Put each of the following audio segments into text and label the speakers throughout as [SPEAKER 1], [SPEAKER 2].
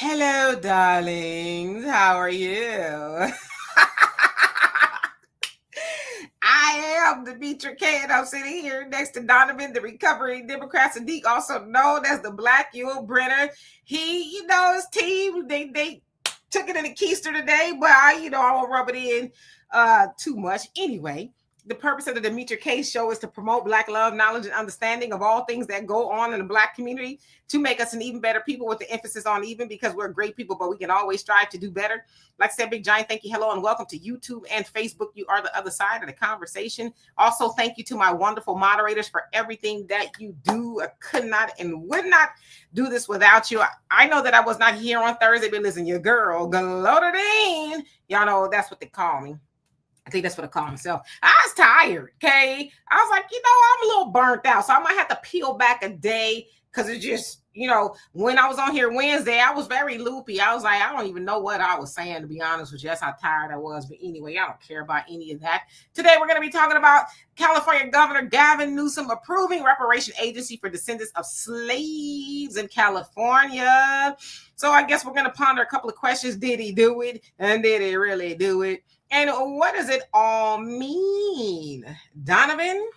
[SPEAKER 1] Hello, darlings. How are you? I am Demetra K, and I'm sitting here next to Donovan, the recovering Democrat Sadiq, also known as the Black Yule Brenner. His team, they took it in the keister today, but I won't rub it in too much. Anyway, the purpose of the Demetra K show is to promote Black love, knowledge, and understanding of all things that go on in the Black community to make us an even better people, with the emphasis on even, because we're great people, but we can always strive to do better. Like I said, big giant thank you, hello, and welcome to YouTube and Facebook. You are the other side of the conversation. Also, thank you to my wonderful moderators for everything that you do. I could not and would not do this without you. I know that I was not here on Thursday, but listen, your girl, Glodadine, y'all know that's what they call me. I think that's what I call myself. I was tired, okay? I was like, I'm a little burnt out, so I might have to peel back a day, because it's just, when I was on here Wednesday, I was very loopy. I was like, I don't even know what I was saying, to be honest with you. That's how tired I was. But anyway, I don't care about any of that. Today, we're going to be talking about California Governor Gavin Newsom approving reparation agency for descendants of slaves in California. So I guess we're going to ponder a couple of questions. Did he do it? And did he really do it? And what does it all mean? Donovan?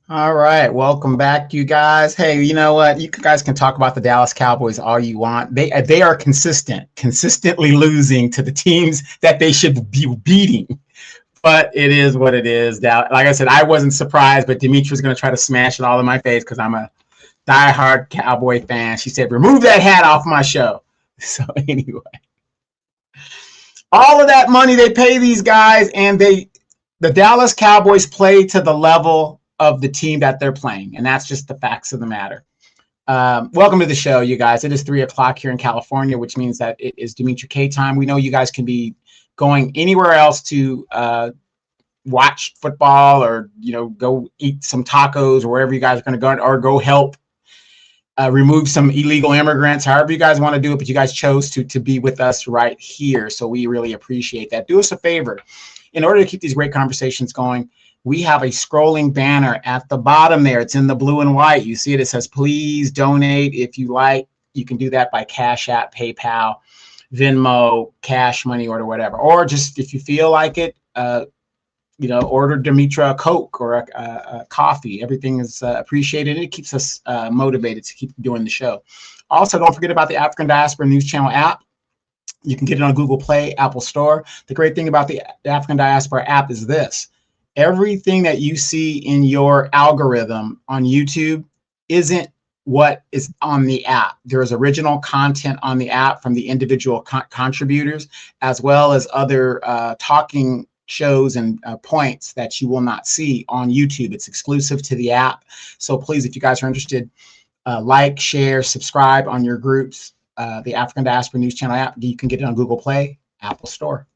[SPEAKER 2] All right. Welcome back, you guys. Hey, you know what? You guys can talk about the Dallas Cowboys all you want. They are consistently losing to the teams that they should be beating. But it is what it is. Like I said, I wasn't surprised, but Demetra's going to try to smash it all in my face because I'm a diehard Cowboy fan. She said, remove that hat off my show. So anyway. All of that money they pay these guys, and the Dallas Cowboys play to the level of the team that they're playing, and that's just the facts of the matter. Welcome to the show, you guys. It is 3:00 here in California, which means that it is Demetra K time. We know you guys can be going anywhere else to watch football, or go eat some tacos, or wherever you guys are going to go, or go help remove some illegal immigrants, however you guys want to do it, but you guys chose to be with us right here. So we really appreciate that. Do us a favor. In order to keep these great conversations going, we have a scrolling banner at the bottom there. It's in the blue and white. You see it. It says, please donate if you like. You can do that by Cash App, PayPal, Venmo, Cash Money, or whatever. Or just if you feel like it, order Demetra a Coke or a coffee. Everything is appreciated, and it keeps us motivated to keep doing the show. Also, don't forget about the African Diaspora News Channel app. You can get it on Google Play, Apple Store. The great thing about the African Diaspora app is this. Everything that you see in your algorithm on YouTube isn't what is on the app. There is original content on the app from the individual contributors, as well as other talking shows and points that you will not see on YouTube. It's exclusive to the app. So please, if you guys are interested, like, share, subscribe on your groups. The African Diaspora News Channel app, you can get it on Google Play, Apple Store.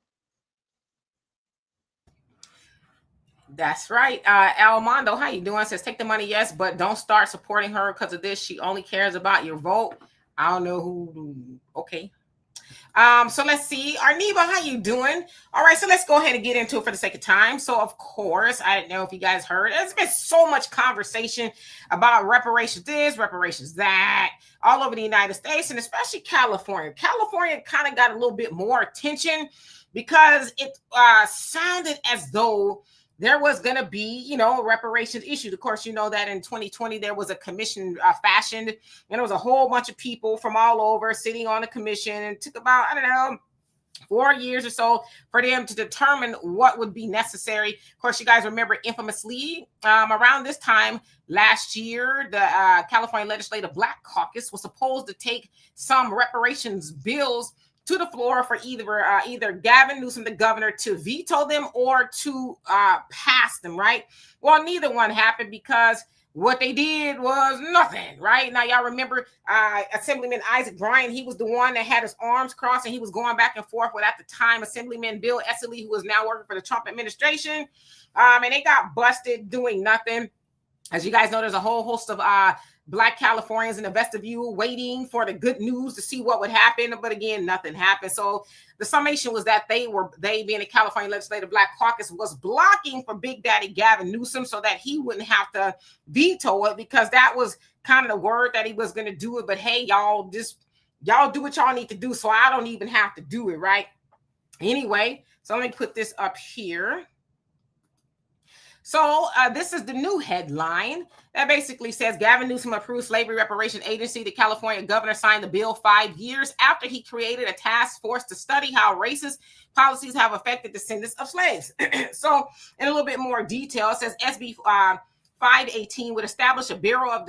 [SPEAKER 1] That's right. Almondo, how you doing? Says, take the money, yes, but don't start supporting her because of this. She only cares about your vote. I don't know who. Okay. So let's see. Arniba, how you doing? All right, so let's go ahead and get into it for the sake of time. So, of course, I didn't know if you guys heard. There's been so much conversation about reparations this, reparations that, all over the United States, and especially California. California kind of got a little bit more attention because it sounded as though there was going to be, a reparations issue. Of course, you know that in 2020, there was a commission fashioned, and there was a whole bunch of people from all over sitting on a commission, and it took about, 4 years or so for them to determine what would be necessary. Of course, you guys remember infamously around this time last year, the California Legislative Black Caucus was supposed to take some reparations bills to the floor for either Gavin Newsom, the governor, to veto them or to pass them, right? Well, neither one happened because what they did was nothing, right? Now, y'all remember Assemblyman Isaac Bryan. He was the one that had his arms crossed, and he was going back and forth with, at the time, Assemblyman Bill Esseley, who is now working for the Trump administration. And they got busted doing nothing. As you guys know, there's a whole host of Black Californians in the vestibule waiting for the good news to see what would happen. But again, nothing happened. So the summation was that they being the California Legislative Black Caucus, was blocking for Big Daddy Gavin Newsom so that he wouldn't have to veto it, because that was kind of the word that he was going to do it. But hey, y'all, just Y'all do what y'all need to do, so I don't even have to do it, right? Anyway, so let me put this up here. So this is the new headline that basically says Gavin Newsom approves slavery reparation agency. The California governor signed the bill 5 years after he created a task force to study how racist policies have affected descendants of slaves. So in a little bit more detail, it says SB 518 would establish a bureau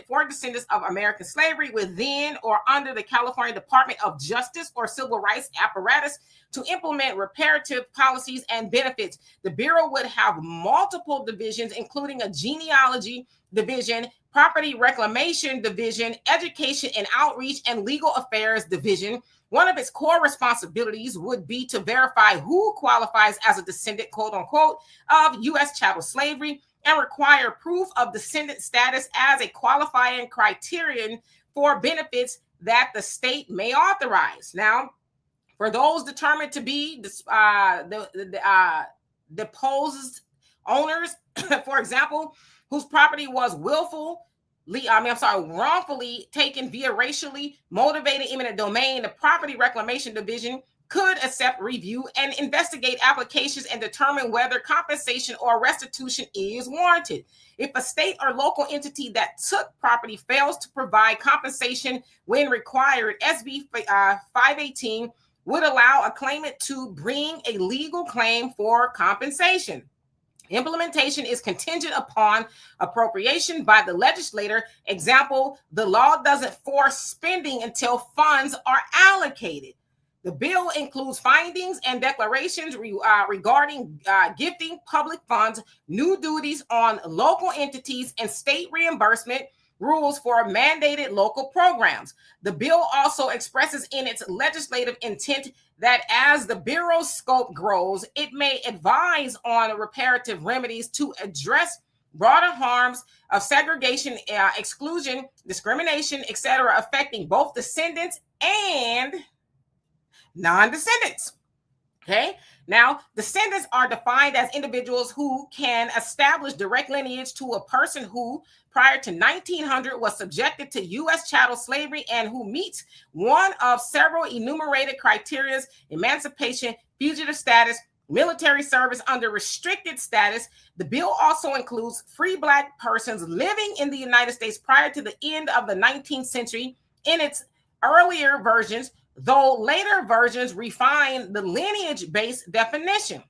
[SPEAKER 1] for descendants of American slavery within or under the California Department of Justice or civil rights apparatus to implement reparative policies and benefits. The bureau would have multiple divisions, including a genealogy division, property reclamation division, education and outreach, and legal affairs division. One of its core responsibilities would be to verify who qualifies as a descendant, quote unquote, of U.S. chattel slavery, and require proof of descendant status as a qualifying criterion for benefits that the state may authorize. Now, for those determined to be deposed owners, for example, whose property was wrongfully taken via racially motivated eminent domain, the Property Reclamation Division could accept, review, and investigate applications and determine whether compensation or restitution is warranted. If a state or local entity that took property fails to provide compensation when required, SB 518 would allow a claimant to bring a legal claim for compensation. Implementation is contingent upon appropriation by the legislator. Example, the law doesn't force spending until funds are allocated. The bill includes findings and declarations regarding gifting public funds, new duties on local entities, and state reimbursement rules for mandated local programs. The bill also expresses in its legislative intent that as the Bureau's scope grows, it may advise on reparative remedies to address broader harms of segregation, exclusion, discrimination, etc., affecting both descendants and non-descendants. Okay. Now, descendants are defined as individuals who can establish direct lineage to a person who, prior to 1900, was subjected to U.S. chattel slavery and who meets one of several enumerated criteria: emancipation, fugitive status, military service under restricted status. The bill also includes free Black persons living in the United States prior to the end of the 19th century. In its earlier versions, though later versions refine the lineage-based definition.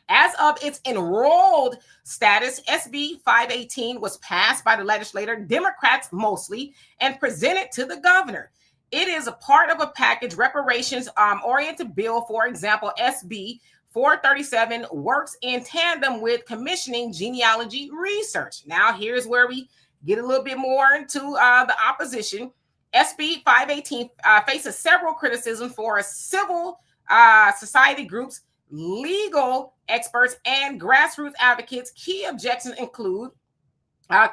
[SPEAKER 1] As of its enrolled status, SB 518 was passed by the legislature, Democrats mostly, and presented to the governor. It is a part of a package reparations-oriented bill. For example, SB 437 works in tandem with commissioning genealogy research. Now, here's where we get a little bit more into the opposition. SB 518 faces several criticisms for civil society groups, legal experts, and grassroots advocates. Key objections include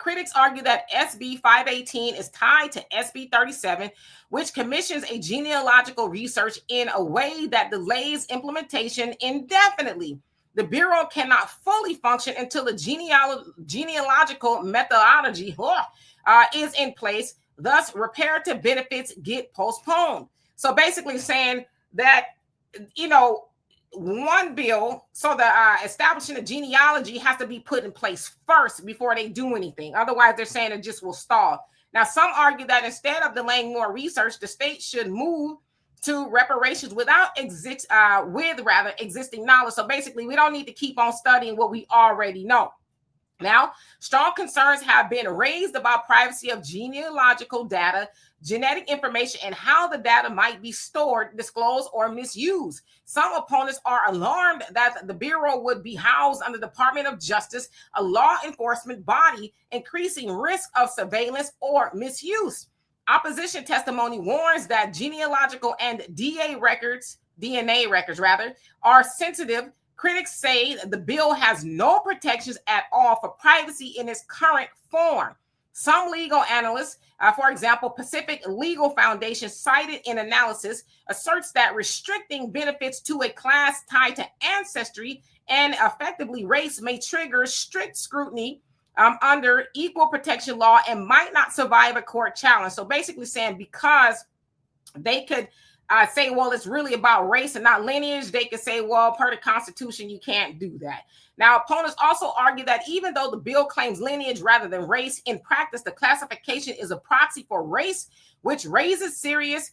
[SPEAKER 1] critics argue that SB 518 is tied to SB 37, which commissions a genealogical research in a way that delays implementation indefinitely. The Bureau cannot fully function until the genealogical methodology is in place. Thus, reparative benefits get postponed. So basically saying that, one bill, so the establishing a genealogy has to be put in place first before they do anything. Otherwise, they're saying it just will stall. Now, some argue that instead of delaying more research, the state should move to reparations without existing knowledge. So basically, we don't need to keep on studying what we already know. Now, strong concerns have been raised about privacy of genealogical data, genetic information, and how the data might be stored, disclosed, or misused. Some opponents are alarmed that the Bureau would be housed under the Department of Justice, a law enforcement body, increasing risk of surveillance or misuse. Opposition testimony warns that genealogical and DNA records are sensitive. Critics say the bill has no protections at all for privacy in its current form. Some legal analysts, for example, Pacific Legal Foundation, cited in analysis, asserts that restricting benefits to a class tied to ancestry and effectively race may trigger strict scrutiny under equal protection law and might not survive a court challenge. So basically saying because they could say, well, it's really about race and not lineage. They could say, well, per the Constitution, you can't do that. Now, opponents also argue that even though the bill claims lineage rather than race, in practice, the classification is a proxy for race, which raises serious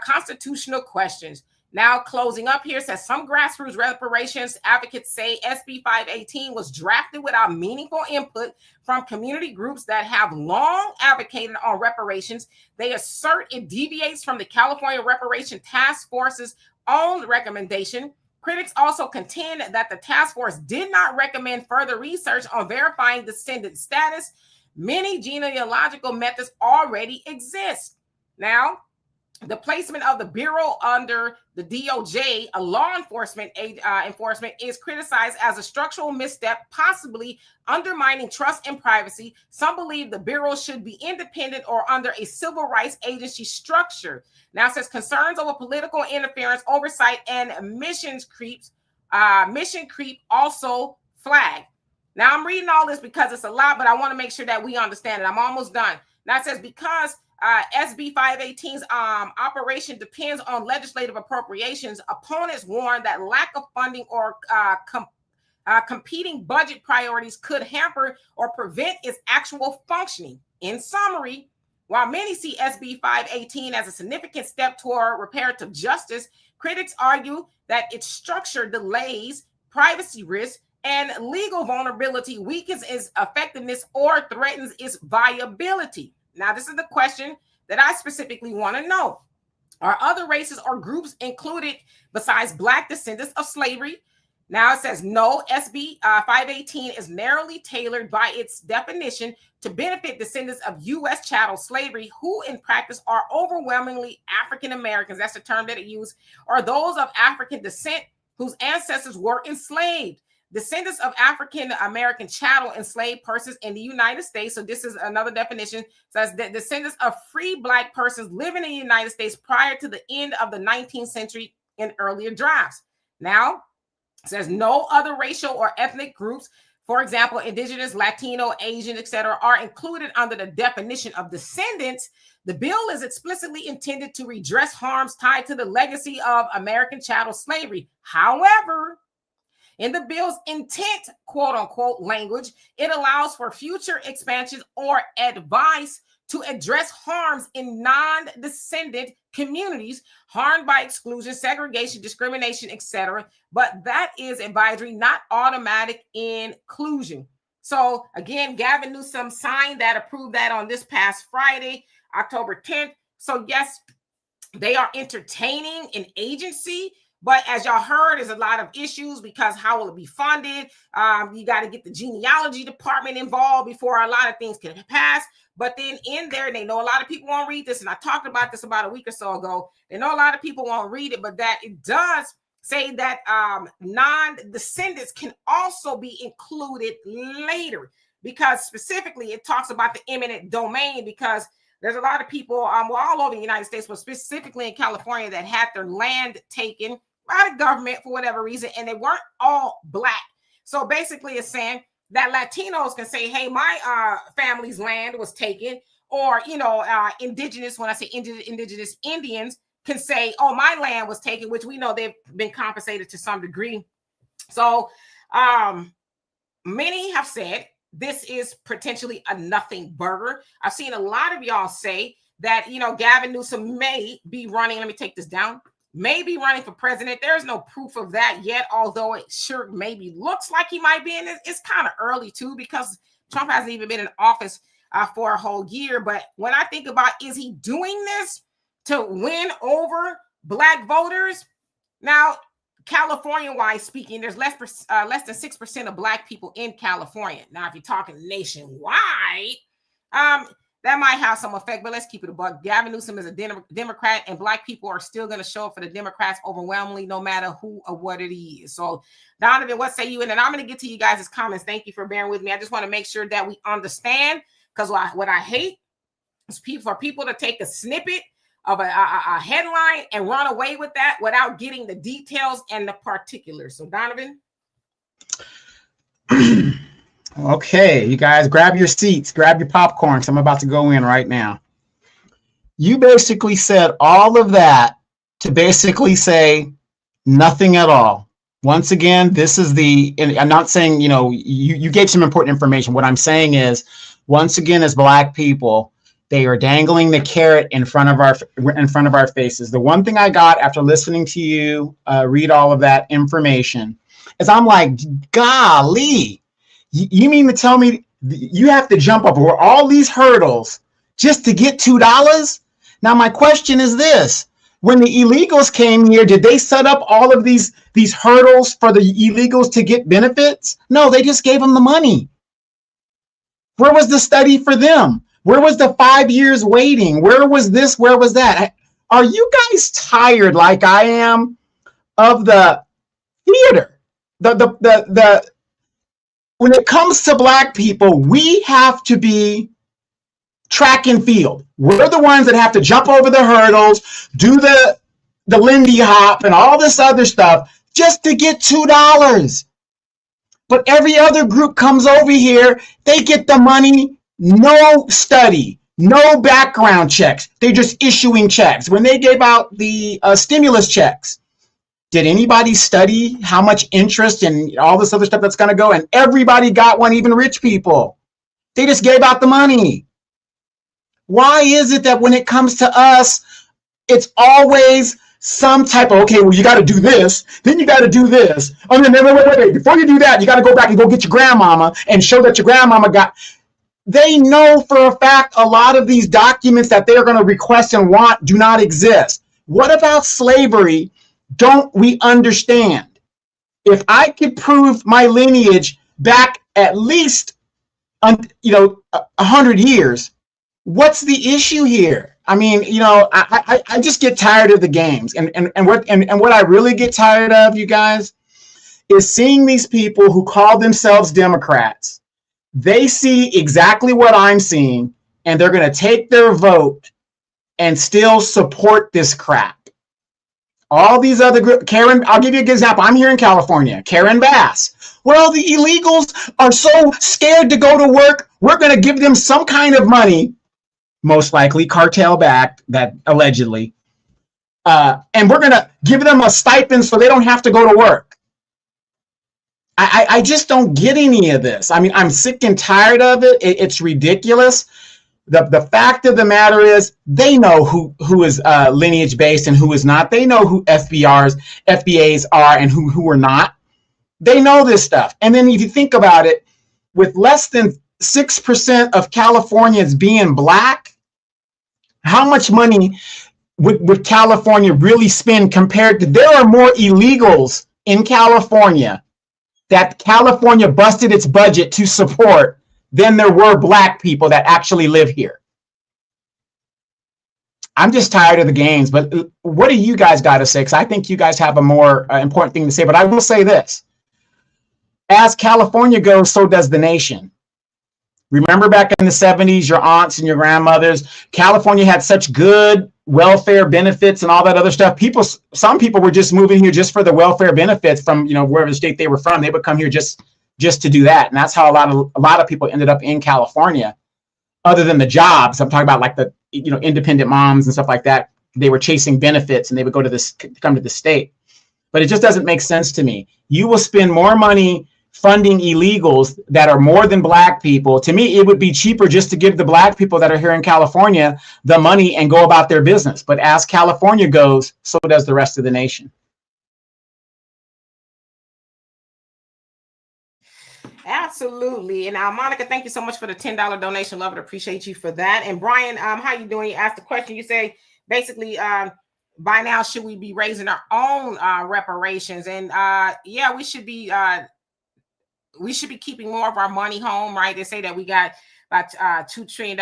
[SPEAKER 1] constitutional questions. Now, closing up here, says some grassroots reparations advocates say SB 518 was drafted without meaningful input from community groups that have long advocated on reparations. They assert it deviates from the California Reparation Task Force's own recommendation. Critics also contend that the task force did not recommend further research on verifying descendant status. Many genealogical methods already exist. Now, the placement of the Bureau under the DOJ, a law enforcement is criticized as a structural misstep, possibly undermining trust and privacy. Some believe the Bureau should be independent or under a civil rights agency structure. Now, it says concerns over political interference, oversight, and mission creep also flagged. Now, I'm reading all this because it's a lot, but I want to make sure that we understand it. I'm almost done. Now, it says because SB 518's operation depends on legislative appropriations, opponents warn that lack of funding or competing budget priorities could hamper or prevent its actual functioning. In summary, while many see SB 518 as a significant step toward reparative justice, critics argue that its structure delays, privacy risks, and legal vulnerability weakens its effectiveness or threatens its viability. Now, this is the question that I specifically want to know. Are other races or groups included besides Black descendants of slavery? Now, it says no. SB 518 is narrowly tailored by its definition to benefit descendants of U.S. chattel slavery, who in practice are overwhelmingly African Americans. That's the term that it used, or those of African descent whose ancestors were enslaved. Descendants of African American chattel enslaved persons in the United States. So this is another definition. Says that descendants of free Black persons living in the United States prior to the end of the 19th century in earlier drafts. Now, it says no other racial or ethnic groups, for example, indigenous, Latino, Asian, etc., are included under the definition of descendants. The bill is explicitly intended to redress harms tied to the legacy of American chattel slavery. However, in the bill's intent, quote unquote, language, it allows for future expansions or advice to address harms in non-descendant communities harmed by exclusion, segregation, discrimination, etc. But that is advisory, not automatic inclusion. So again, Gavin Newsom signed that, approved that on this past Friday, October 10th. So yes, they are entertaining an agency. But as y'all heard, there's a lot of issues because how will it be funded? You got to get the genealogy department involved before a lot of things can pass. But then in there, and they know a lot of people won't read this, and I talked about this about a week or so ago. They know a lot of people won't read it, but that it does say that non-descendants can also be included later, because specifically it talks about the eminent domain, because there's a lot of people all over the United States, but specifically in California, that had their land taken by the government for whatever reason, and they weren't all Black. So basically it's saying that Latinos can say, hey, my family's land was taken, or, indigenous, when I say indigenous Indians can say, oh, my land was taken, which we know they've been compensated to some degree. So many have said this is potentially a nothing burger. I've seen a lot of y'all say that, Gavin Newsom may be running, let me take this down, may be running for president. There's no proof of that yet, although it sure maybe looks like he might be in it. It's kind of early too, because Trump hasn't even been in office for a whole year. But when I think about, is he doing this to win over Black voters? Now, California-wise speaking, there's less than 6% of Black people in California. Now, if you're talking nationwide, that might have some effect, but let's keep it a buck. Gavin Newsom is a Democrat, and Black people are still going to show up for the Democrats overwhelmingly, no matter who or what it is. So, Donovan, what say you? And then I'm going to get to you guys' comments. Thank you for bearing with me. I just want to make sure that we understand, because what I hate is for people to take a snippet of a headline and run away with that without getting the details and the particulars. So, Donovan.
[SPEAKER 2] Okay, you guys grab your seats, grab your popcorn, because I'm about to go in right now. You basically said all of that to basically say nothing at all. Once again, this is and I'm not saying, you gave some important information. What I'm saying is, once again, as Black people, they are dangling the carrot in front of our faces. The one thing I got after listening to you read all of that information is I'm like, golly, you mean to tell me you have to jump over all these hurdles just to get $2? Now, my question is this. When the illegals came here, did they set up all of these hurdles for the illegals to get benefits? No, they just gave them the money. Where was the study for them? Where was the 5 years waiting? Where was this? Where was that? Are you guys tired like I am of the theater? When it comes to Black people, we have to be track and field. We're the ones that have to jump over the hurdles, do the Lindy Hop and all this other stuff just to get $2. But every other group comes over here, they get the money, no study, no background checks. They're just issuing checks. When they gave out the stimulus checks, did anybody study how much interest and all this other stuff that's going to go? And everybody got one, even rich people. They just gave out the money. Why is it that when it comes to us, it's always some type of, okay, well, you got to do this, then you got to do this. Oh, no, wait. Before you do that, you got to go back and go get your grandmama and show that your grandmama got. They know for a fact a lot of these documents that they're going to request and want do not exist. What about slavery? Don't we understand? If I could prove my lineage back at least, 100 years, what's the issue here? I mean, I just get tired of the games, and what I really get tired of, you guys, is seeing these people who call themselves Democrats. They see exactly what I'm seeing, and they're going to take their vote and still support this crap. All these other groups, Karen, I'll give you a good example. I'm here in California, Karen Bass. Well, the illegals are so scared to go to work, we're going to give them some kind of money, most likely cartel backed, that allegedly, and we're going to give them a stipend so they don't have to go to work. I just don't get any of this. I mean, I'm sick and tired of it. It's ridiculous. The fact of the matter is, they know who is lineage based and who is not. They know who FBAs are and who are not. They know this stuff. And then if you think about it, with less than 6% of Californians being Black, how much money would California really spend compared to? There are more illegals in California that California busted its budget to support than there were Black people that actually live here. I'm just tired of the games, but what do you guys got to say? Because I think you guys have a more important thing to say, but I will say this. As California goes, so does the nation. Remember back in the 70s, your aunts and your grandmothers, California had such good welfare benefits and all that other stuff. Some people were just moving here just for the welfare benefits from, wherever state they were from. They would come here just to do that. And that's how a lot of people ended up in California, other than the jobs. I'm talking about like the, independent moms and stuff like that. They were chasing benefits and they would come to the state. But it just doesn't make sense to me. You will spend more money funding illegals that are more than Black people. To me, it would be cheaper just to give the Black people that are here in California the money and go about their business. But as California goes, so does the rest of the nation.
[SPEAKER 1] Absolutely. And Monica, thank you so much for the $10 donation. Love it. Appreciate you for that. And Brian, how you doing? You asked the question. You say basically, by now, should we be raising our own reparations? And yeah, we should be keeping more of our money home, right? They say that we got about $2 trillion,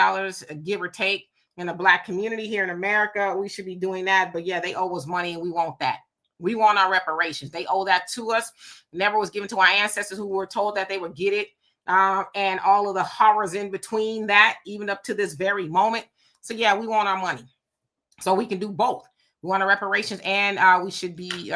[SPEAKER 1] give or take, in the Black community here in America. We should be doing that. But yeah, they owe us money and we want that. We want our reparations. They owe that to us. Never was given to our ancestors who were told that they would get it. And all of the horrors in between that, even up to this very moment. So yeah, we want our money. So we can do both. We want our reparations, and we should be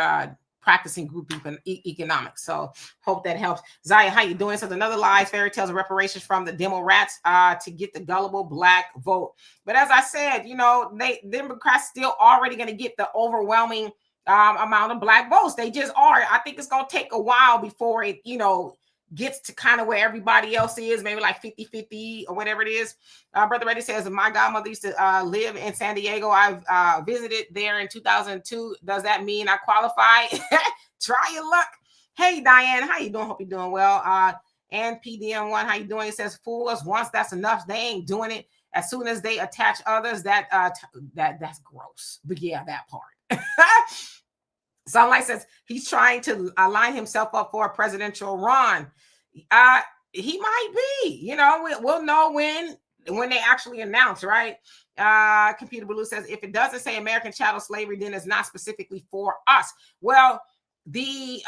[SPEAKER 1] practicing group economics. So hope that helps. Zaya, how you doing? So another lies, fairy tales, and reparations from the demo rats to get the gullible black vote. But as I said, you know, Democrats still already going to get the overwhelming amount of black votes. They just are. I think it's going to take a while before it, you know, gets to kind of where everybody else is, maybe like 50-50 or whatever it is. Brother Reddy says, my godmother used to live in San Diego. I've visited there in 2002. Does that mean I qualify? Try your luck. Hey, Diane, how you doing? Hope you're doing well. And PDM1, how you doing? It says, fool us once, that's enough. They ain't doing it. As soon as they attach others, that's gross. But yeah, that part. Sunlight says he's trying to line himself up for a presidential run. He might be, you know, we'll know when they actually announce, right? Computer Blue says if it doesn't say American chattel slavery, then it's not specifically for us. Well, the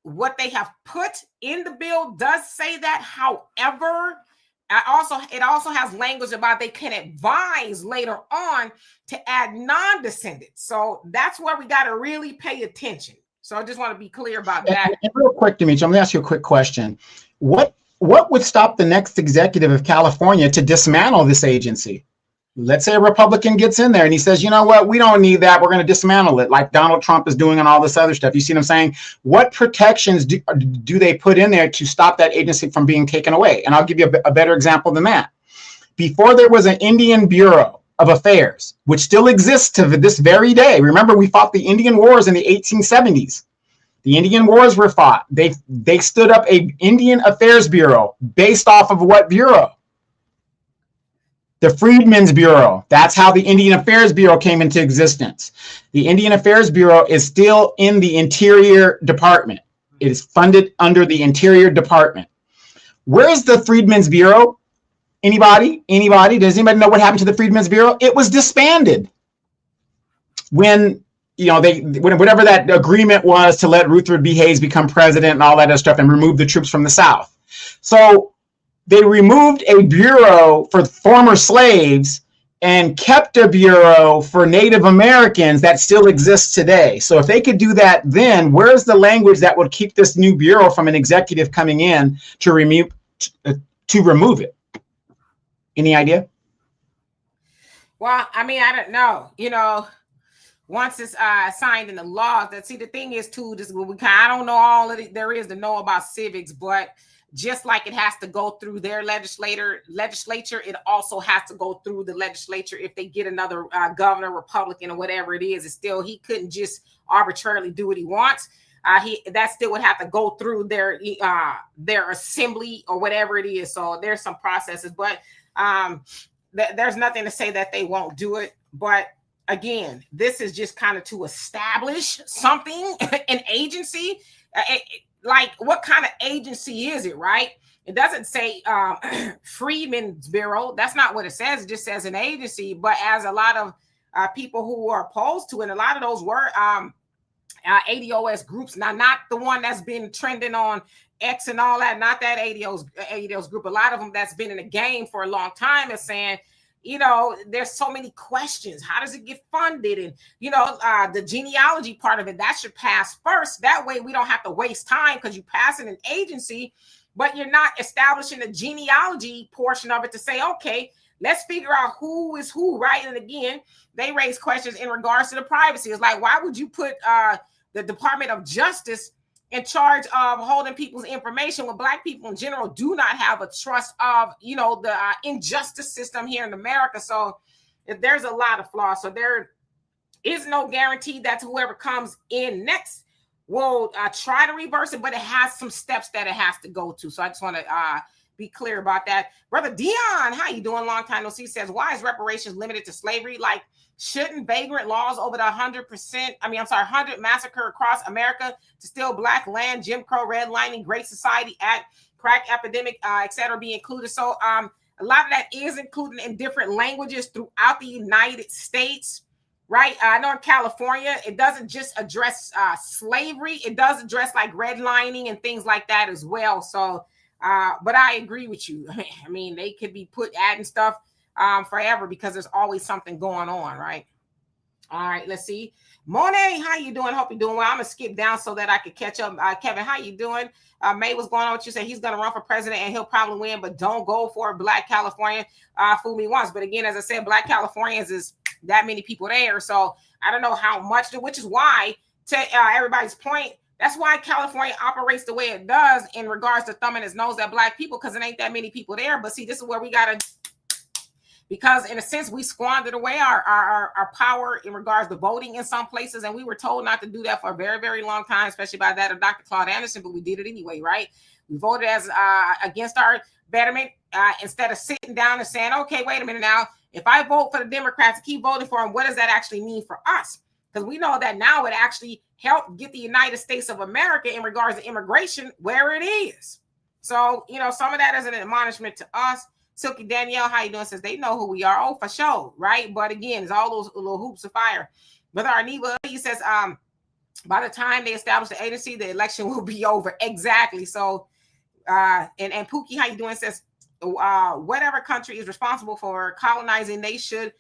[SPEAKER 1] what they have put in the bill does say that. However, it also has language about they can advise later on to add non-descendants. So that's where we got to really pay attention. So I just want to be clear about that.
[SPEAKER 2] And real quick, Demetri, I'm going to ask you a quick question. What would stop the next executive of California to dismantle this agency? Let's say a Republican gets in there and he says, you know what, we don't need that. We're going to dismantle it like Donald Trump is doing and all this other stuff. You see what I'm saying? What protections do they put in there to stop that agency from being taken away? And I'll give you a better example than that. Before there was an Indian Bureau of Affairs, which still exists to this very day. Remember, we fought the Indian Wars in the 1870s. The Indian Wars were fought. They stood up a Indian Affairs Bureau based off of what bureau? The Freedmen's Bureau. That's how the Indian Affairs Bureau came into existence. The Indian Affairs Bureau is still in the Interior Department. It is funded under the Interior Department. Where is the Freedmen's Bureau? Anybody? Does anybody know what happened to the Freedmen's Bureau? It was disbanded when, you know, whatever that agreement was to let Rutherford B. Hayes become president and all that other stuff and remove the troops from the South. So they removed a bureau for former slaves and kept a bureau for Native Americans that still exists today. So if they could do that then, where's the language that would keep this new bureau from an executive coming in to remove it? Any idea?
[SPEAKER 1] Well, I mean, I don't know. You know, once it's signed in the law, the thing is too, I don't know all of it there is to know about civics, but just like it has to go through their legislature, it also has to go through the legislature. If they get another governor, Republican, or whatever it is, it's still, he couldn't just arbitrarily do what he wants. That still would have to go through their assembly or whatever it is. So there's some processes, but there's nothing to say that they won't do it. But again, this is just kind of to establish something, an agency. Like, what kind of agency is it, right? It doesn't say Freedmen's Bureau. That's not what it says. It just says an agency. But as a lot of people who are opposed to it, a lot of those were ADOS groups. Now, not the one that's been trending on X and all that, not that ADOS group. A lot of them that's been in the game for a long time is saying, you know, there's so many questions. How does it get funded? And, you know, the genealogy part of it, that should pass first. That way we don't have to waste time because you pass in an agency, but you're not establishing the genealogy portion of it to say, okay, let's figure out who is who, right? And again, they raise questions in regards to the privacy. It's like, why would you put the Department of Justice in charge of holding people's information when Black people in general do not have a trust of, you know, the injustice system here in America? So if there's a lot of flaws, so there is no guarantee that whoever comes in next will try to reverse it, but it has some steps that it has to go to. So I just want to be clear about that. Brother Dion, how you doing? Long time no see. Says, why is reparations limited to slavery? Like, shouldn't vagrant laws over the 100 massacre across America to steal Black land, Jim Crow, redlining, Great Society Act, crack epidemic, etc., be included? So a lot of that is included in different languages throughout the United States, right? I know in California, it doesn't just address slavery. It does address like redlining and things like that as well. So, but I agree with you. I mean, they could be adding stuff forever because there's always something going on, right? All right, let's see. Monet, how you doing? Hope you're doing well. I'm gonna skip down so that I can catch up. Kevin, how you doing? May, what's going on with you? Say he's gonna run for president and he'll probably win, but don't go for Black California. Fool me once, but again, as I said, Black Californians is that many people there, so I don't know how much. Which is why, to everybody's point, that's why California operates the way it does in regards to thumbing its nose at Black people, because it ain't that many people there. But see, this is where we gotta. Because in a sense, we squandered away our power in regards to voting in some places. And we were told not to do that for a very, very long time, especially by that of Dr. Claude Anderson, but we did it anyway, right? We voted as against our betterment instead of sitting down and saying, okay, wait a minute now. If I vote for the Democrats, keep voting for them, what does that actually mean for us? Because we know that now it actually helped get the United States of America in regards to immigration where it is. So, some of that is an admonishment to us. Silky Danielle, how you doing? Says they know who we are. Oh, for sure, right? But again, it's all those little hoops of fire. Brother Arniva, he says, by the time they establish the agency, the election will be over. Exactly. So, and Pookie, how you doing? Says, whatever country is responsible for colonizing, they should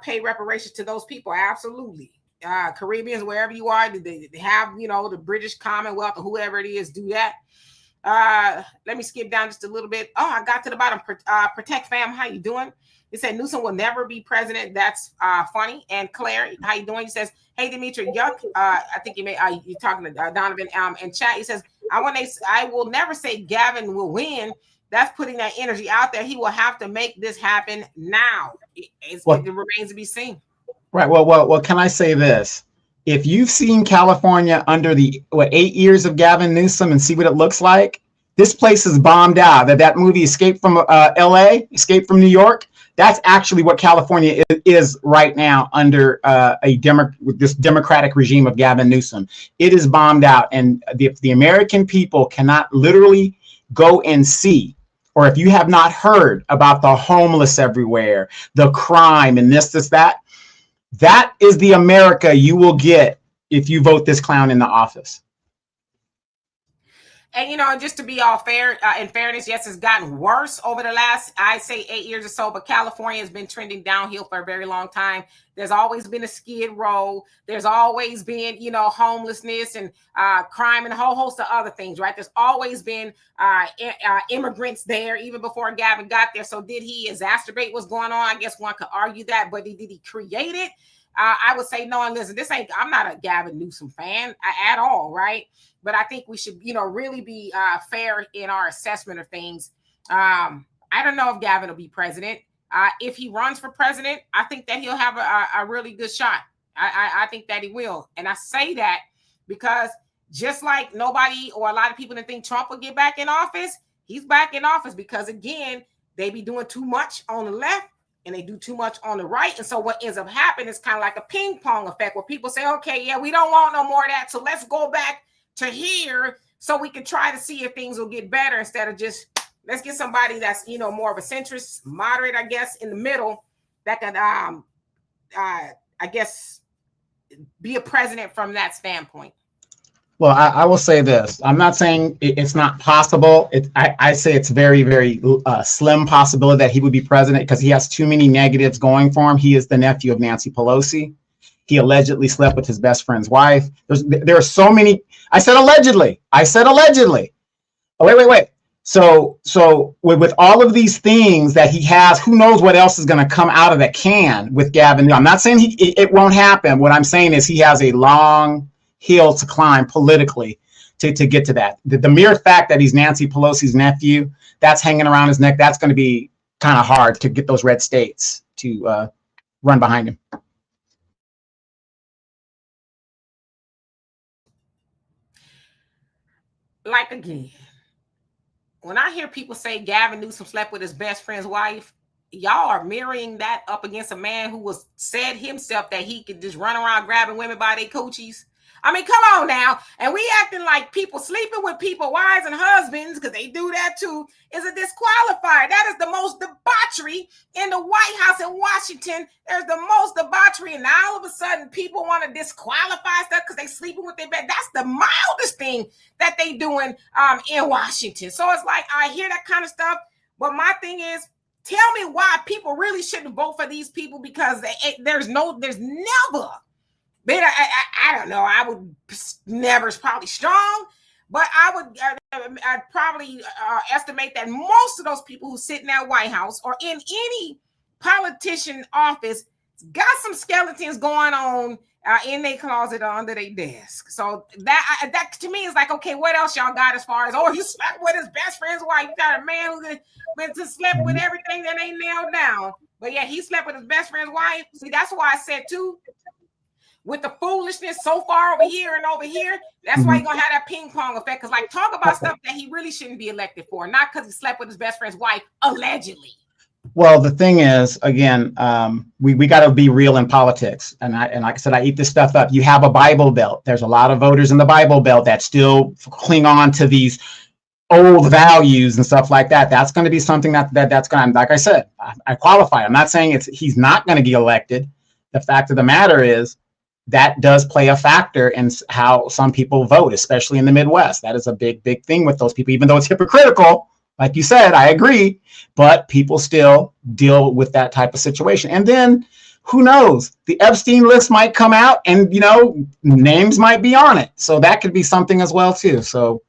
[SPEAKER 1] pay reparations to those people. Absolutely. Caribbeans, wherever you are, they have, the British Commonwealth or whoever it is, do that. Let me skip down just a little bit. Oh, I got to the bottom. Protect fam, how you doing? It said Newsom will never be president. That's funny. And Claire, how you doing? He says, hey Dimitri, yuck. I think you're talking to Donovan in chat. He says, I will never say Gavin will win. That's putting that energy out there. He will have to make this happen now. It remains to be seen.
[SPEAKER 2] Right. Well, can I say this? If you've seen California under the 8 years of Gavin Newsom and see what it looks like, this place is bombed out. That movie Escape from L.A., Escape from New York, that's actually what California is right now under this democratic regime of Gavin Newsom. It is bombed out, and if the American people cannot literally go and see, or if you have not heard about the homeless everywhere, the crime and this, that. That is the America you will get if you vote this clown in the office.
[SPEAKER 1] And, just to be all fair, in fairness, yes, it's gotten worse over the last, I'd say 8 years or so, but California has been trending downhill for a very long time. There's always been a skid row. There's always been, homelessness and crime and a whole host of other things, right? There's always been immigrants there even before Gavin got there. So did he exacerbate what's going on? I guess one could argue that, but did he create it? I would say no. And listen, I'm not a Gavin Newsom fan at all, right? But I think we should, really be fair in our assessment of things. I don't know if Gavin will be president. If he runs for president, I think that he'll have a really good shot. I think that he will. And I say that because just like nobody or a lot of people didn't think Trump would get back in office, he's back in office because, again, they be doing too much on the left and they do too much on the right. And so what ends up happening is kind of like a ping pong effect where people say, okay, yeah, we don't want no more of that. So let's go back to here so we can try to see if things will get better instead of just let's get somebody that's, more of a centrist, moderate, I guess, in the middle that could, I guess, be a president from that standpoint.
[SPEAKER 2] Well, I will say this. I'm not saying it's not possible. I say it's very, very slim possibility that he would be president because he has too many negatives going for him. He is the nephew of Nancy Pelosi. He allegedly slept with his best friend's wife. There are so many. I said allegedly. Oh, wait. So with all of these things that he has, who knows what else is going to come out of that can with Gavin. I'm not saying it won't happen. What I'm saying is he has a long hill to climb politically to get to that. The mere fact that he's Nancy Pelosi's nephew, that's hanging around his neck. That's going to be kind of hard to get those red states to run behind him.
[SPEAKER 1] Like, again, when I hear people say Gavin Newsom slept with his best friend's wife, y'all are mirroring that up against a man who was said himself that he could just run around grabbing women by their coochies. I mean, come on now. And we acting like people sleeping with people, wives and husbands, because they do that too, is a disqualifier. That is the most debauchery in the White House in Washington. There's the most debauchery. And now all of a sudden people want to disqualify stuff because they sleeping with their bed. That's the mildest thing that they doing in Washington. So it's like, I hear that kind of stuff. But my thing is, Tell me why people really shouldn't vote for these people, because there's never been, I don't know, I would never is probably strong, but I would I'd probably estimate that most of those people who sit in that White House or in any politician office got some skeletons going on in their closet or under their desk. So that to me is like, okay, what else y'all got as far as, oh, he slept with his best friend's wife. You got a man who been to slept with everything that ain't nailed down. But yeah, he slept with his best friend's wife. See, that's why I said too, with the foolishness so far over here and over here, that's why you're gonna have that ping pong effect. Because like, talk about stuff that he really shouldn't be elected for, not because he slept with his best friend's wife, allegedly.
[SPEAKER 2] Well, the thing is, again, we got to be real in politics. And like I said, I eat this stuff up. You have a Bible Belt. There's a lot of voters in the Bible Belt that still cling on to these old values and stuff like that. That's going to be something that's going to, like I said, I qualify. I'm not saying he's not going to get elected. The fact of the matter is that does play a factor in how some people vote, especially in the Midwest. That is a big, big thing with those people, even though it's hypocritical. Like you said, I agree, but people still deal with that type of situation. And then who knows? The Epstein list might come out and, names might be on it. So that could be something as well, too. So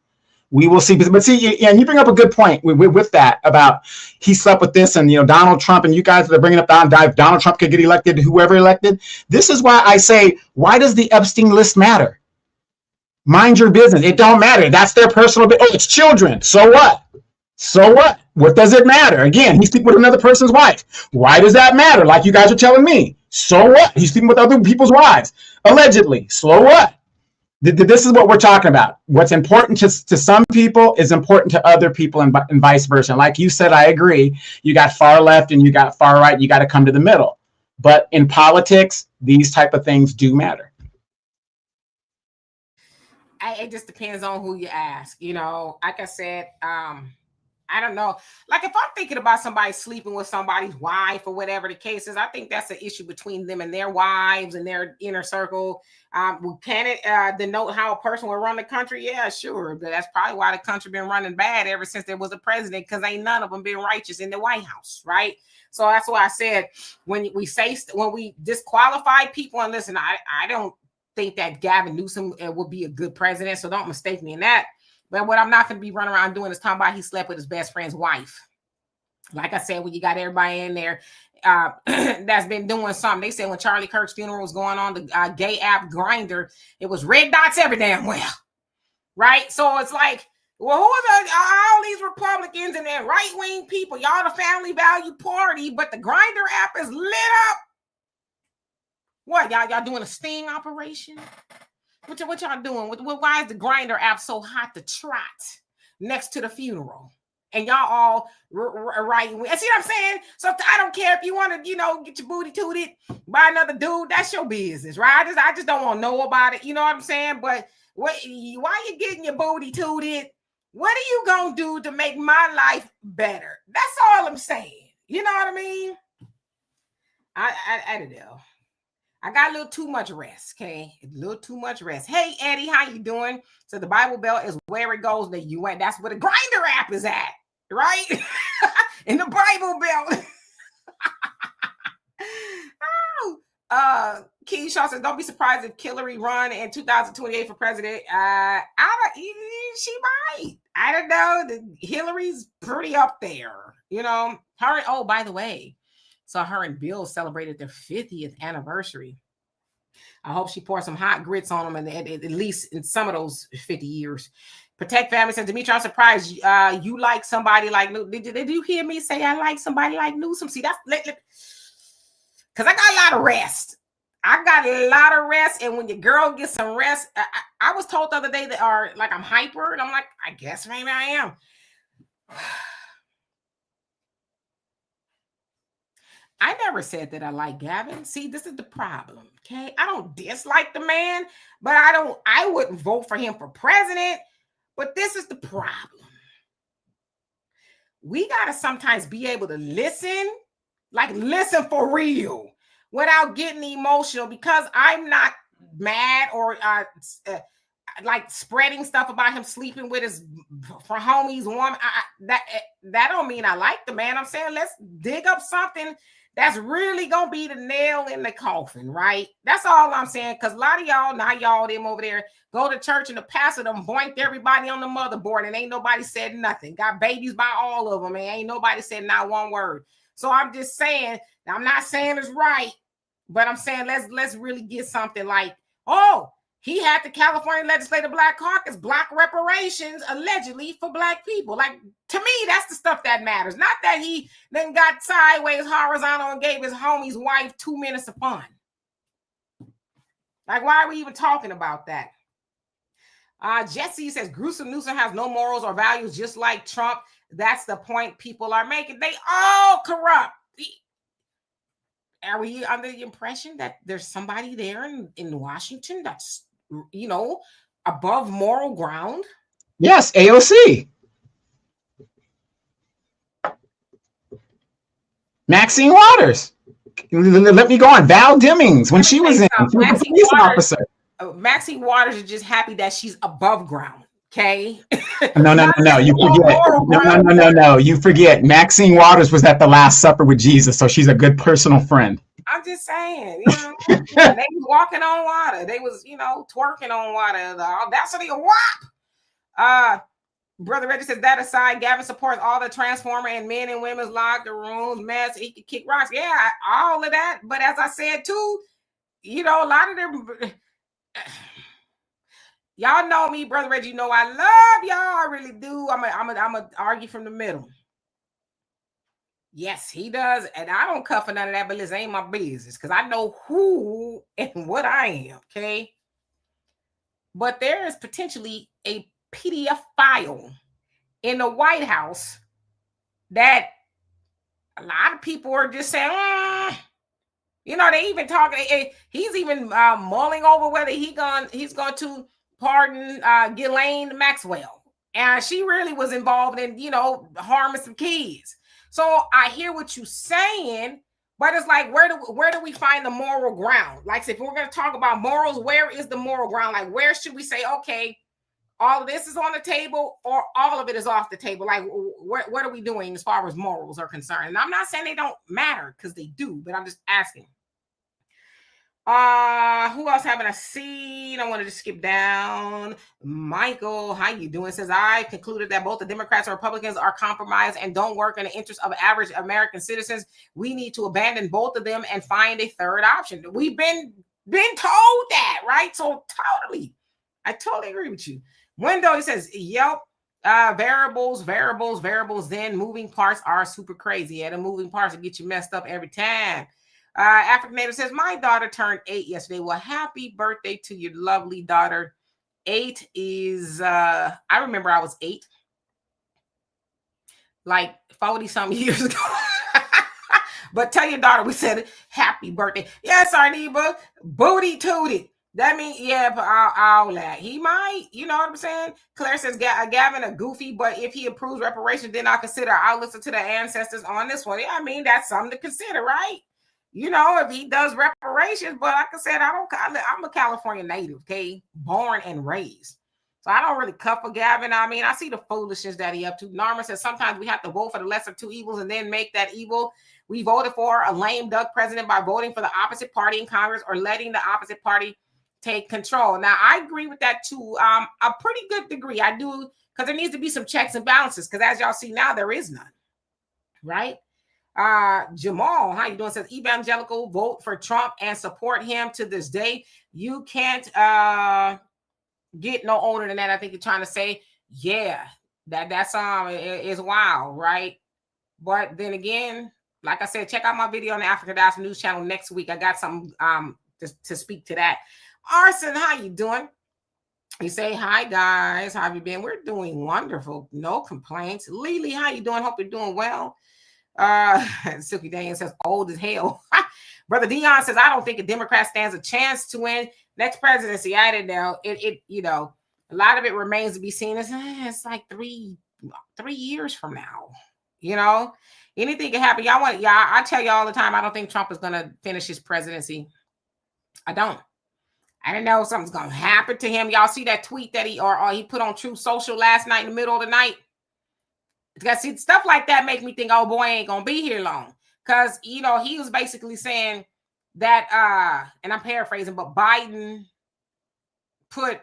[SPEAKER 2] we will see. But see, and you bring up a good point with that about he slept with this and, Donald Trump, and you guys that are bringing up Donald Trump could get elected, whoever elected. This is why I say, why does the Epstein list matter? Mind your business. It don't matter. That's their personal. Oh, it's children. So what? So what? What does it matter? Again, he's sleeping with another person's wife. Why does that matter? Like you guys are telling me. So what? He's sleeping with other people's wives. Allegedly. So what? This is what we're talking about. What's important to some people is important to other people and vice versa. And like you said, I agree. You got far left and you got far right. You got to come to the middle. But in politics, these type of things do matter.
[SPEAKER 1] It just depends on who you ask. Like I said, I don't know. Like if I'm thinking about somebody sleeping with somebody's wife or whatever the case is, I think that's an issue between them and their wives and their inner circle. Can it denote how a person will run the country? Yeah, sure. But that's probably why the country been running bad ever since there was a president, because ain't none of them been righteous in the White House, right? So that's why I said when we disqualify people, and listen, I don't think that Gavin Newsom would be a good president, so don't mistake me in that. But what I'm not going to be running around doing is talking about he slept with his best friend's wife. Like I said, when you got everybody in there that's been doing something. They said when Charlie Kirk's funeral was going on, the gay app Grindr, it was red dots every damn well. Right? So it's like, well, who are all these Republicans and their right-wing people? Y'all the family value party, but the Grindr app is lit up. What, y'all doing a sting operation? What y'all doing? Why is the Grindr app so hot to trot next to the funeral? And y'all all right. See what I'm saying? So I don't care if you want to, get your booty tooted by another dude. That's your business, right? I just don't want to know about it. You know what I'm saying? But why you getting your booty tooted? What are you going to do to make my life better? That's all I'm saying. You know what I mean? I don't know. I got a little too much rest, okay? A little too much rest. Hey, Eddie, how you doing? So the Bible Belt is where it goes. That you went. That's where the Grindr app is at, right? In the Bible Belt. Keyshaw says, don't be surprised if Hillary run in 2028 for president. She might. I don't know. Hillary's pretty up there. Her. Oh, by the way. So her and Bill celebrated their 50th anniversary. I hope she pours some hot grits on them, and at least in some of those 50 years. Protect Family says, Demetri, I'm surprised you like somebody like Newsom. Did you hear me say I like somebody like Newsom? See, that's because I got a lot of rest. And when your girl gets some rest, I was told the other day that I'm hyper, and I'm like, I guess maybe I am. I never said that I like Gavin. See, this is the problem. Okay. I don't dislike the man, but I wouldn't vote for him for president. But this is the problem. We got to sometimes be able to listen for real without getting emotional, because I'm not mad or like spreading stuff about him sleeping with his for homies woman. That don't mean I like the man. I'm saying let's dig up something that's really gonna be the nail in the coffin, right? That's all I'm saying. Because a lot of y'all, not y'all, them over there, go to church and the pastor them boinked everybody on the motherboard and ain't nobody said nothing. Got babies by all of them and ain't nobody said not one word. So I'm just saying, I'm not saying it's right, but I'm saying let's really get something like, oh, he had the California Legislative Black Caucus block reparations allegedly for Black people. Like, to me, that's the stuff that matters. Not that he then got sideways horizontal and gave his homie's wife 2 minutes of fun. Like, why are we even talking about that? Jesse says, gruesome Newsom has no morals or values, just like Trump. That's the point people are making. They all corrupt. Are we under the impression that there's somebody there in Washington that's, above moral ground?
[SPEAKER 2] Yes, AOC. Maxine Waters. Let me go on. Val Demings, when she was a police officer.
[SPEAKER 1] Maxine Waters is just happy that she's above ground. Okay.
[SPEAKER 2] No. You forget. No. You forget. Maxine Waters was at the Last Supper with Jesus, so she's a good personal friend.
[SPEAKER 1] I'm just saying, they was walking on water. They was, twerking on water. The audacity of WAP. Brother Reggie says, that aside, Gavin supports all the transformer and men and women's locker rooms, mess. He could kick rocks. Yeah, all of that. But as I said too, a lot of them. Y'all know me, Brother Reggie. I love y'all. I really do. I'm a argue from the middle. Yes, he does. And I don't cut for none of that, but this ain't my business because I know who and what I am. Okay. But there is potentially a PDF file in the White House that a lot of people are just saying, they even talking. He's even mulling over whether he's going to pardon Ghislaine Maxwell. And she really was involved in, harming some kids. So I hear what you're saying, but it's like, where do we find the moral ground? Like, if we're going to talk about morals, where is the moral ground? Like, where should we say, okay, all of this is on the table or all of it is off the table? Like, what are we doing as far as morals are concerned? And I'm not saying they don't matter, because they do, but I'm just asking. Who else haven't I seen? I wanted to skip down. Michael, how you doing? Says, I concluded that both the Democrats and Republicans are compromised and don't work in the interest of average American citizens. We need to abandon both of them and find a third option. We've been told that, right? So I totally agree with you. Window, he says, yep. Variables, then moving parts are super crazy. Yeah, the moving parts will get you messed up every time. African Native says, my daughter turned 8 yesterday. Well, happy birthday to your lovely daughter. 8 is, I remember I was 8, like 40-something years ago. But tell your daughter we said happy birthday. Yes, Arneba, booty tooted. That means, yeah, but all that. He might, you know what I'm saying? Claire says, Gavin a goofy, but if he approves reparations, then I'll listen to the ancestors on this one. Yeah, I mean, that's something to consider, right? If he does reparations, but like I said, I'm a California native, okay? Born and raised. So I don't really cut for Gavin. I mean, I see the foolishness that he up to. Norma says, sometimes we have to vote for the lesser two evils and then make that evil. We voted for a lame duck president by voting for the opposite party in Congress or letting the opposite party take control. Now, I agree with that too. A pretty good degree. I do, because there needs to be some checks and balances, because as y'all see now, there is none, right? Jamal, how you doing? Says, evangelical vote for Trump and support him to this day. You can't get no older than that. I think you're trying to say, yeah, that's is wild, right? But then again, like I said, check out my video on the African Diaspora News channel next week. I got something to speak to that. Arson, how you doing? You say, hi guys, how have you been? We're doing wonderful, no complaints. Lily, how you doing? Hope you're doing well. Silky Daniel says, old as hell. Brother Dion says, I don't think a Democrat stands a chance to win next presidency. I didn't know it. A lot of it remains to be seen. It's like three years from now. Anything can happen. I tell you all the time, I don't think Trump is going to finish his presidency. I don't. I don't know, something's gonna happen to him. Y'all see that tweet that he put on Truth Social last night in the middle of the night? Because see, stuff like that make me think, oh boy, ain't gonna be here long. Because he was basically saying that, and I'm paraphrasing, but Biden put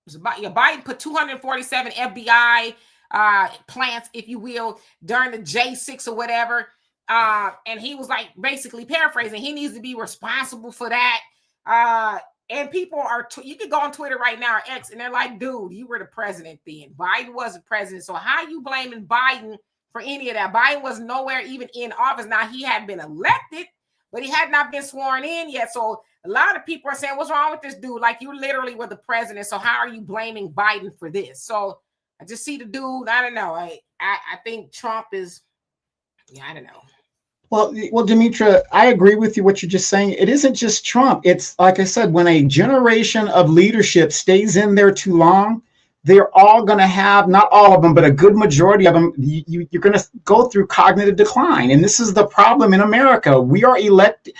[SPEAKER 1] 247 FBI plants, if you will, during the J6 or whatever. And he was like basically paraphrasing, he needs to be responsible for that. And people you can go on Twitter right now, or X, and they're like, dude, you were the president then. Biden wasn't president. So how are you blaming Biden for any of that? Biden was nowhere even in office. Now, he had been elected, but he had not been sworn in yet. So a lot of people are saying, what's wrong with this dude? Like, you literally were the president. So how are you blaming Biden for this? So I just see the dude. I don't know. I think Trump is, I don't know.
[SPEAKER 2] Well, Demetra, I agree with you what you're just saying. It isn't just Trump. It's like I said, when a generation of leadership stays in there too long, they're all going to have, not all of them, but a good majority of them, you're going to go through cognitive decline. And this is the problem in America. We are electing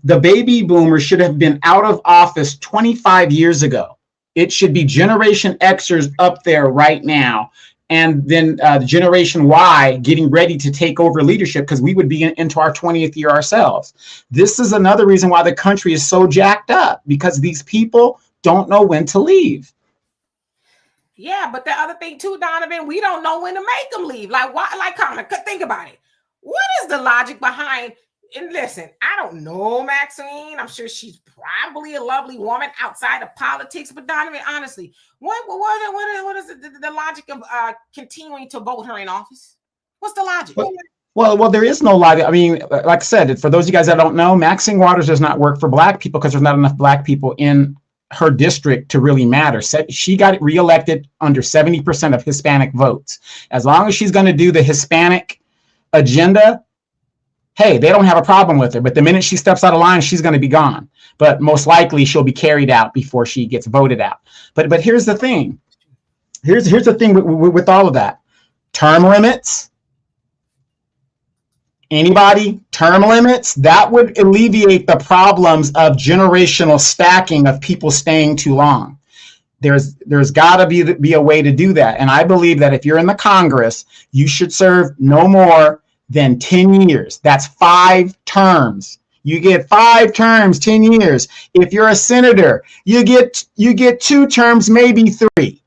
[SPEAKER 2] the baby boomers should have been out of office 25 years ago. It should be Generation Xers up there right now. And then Generation Y getting ready to take over leadership, because we would be into our 20th year ourselves. This is another reason why the country is so jacked up, because these people don't know when to leave.
[SPEAKER 1] Yeah, but the other thing too, Donovan, we don't know when to make them leave. Like, why? Like, Connor, think about it. What is the logic behind? And listen, I don't know Maxine. I'm sure she's probably a lovely woman outside of politics. But Donovan, honestly, what is the logic of continuing to vote her in office? What's the logic?
[SPEAKER 2] Well, there is no logic. I mean, like I said, for those of you guys that don't know, Maxine Waters does not work for Black people because there's not enough Black people in her district to really matter. She got reelected under 70% of Hispanic votes. As long as she's going to do the Hispanic agenda, hey, they don't have a problem with her. But the minute she steps out of line, she's going to be gone. But most likely she'll be carried out before she gets voted out. But here's the thing. Here's the thing with all of that. Term limits. Anybody? Term limits? That would alleviate the problems of generational stacking of people staying too long. There's got to be a way to do that. And I believe that if you're in the Congress, you should serve no more than 10 years. That's 5 terms. You get 5 terms, 10 years. If you're a senator, you get 2 terms, maybe 3.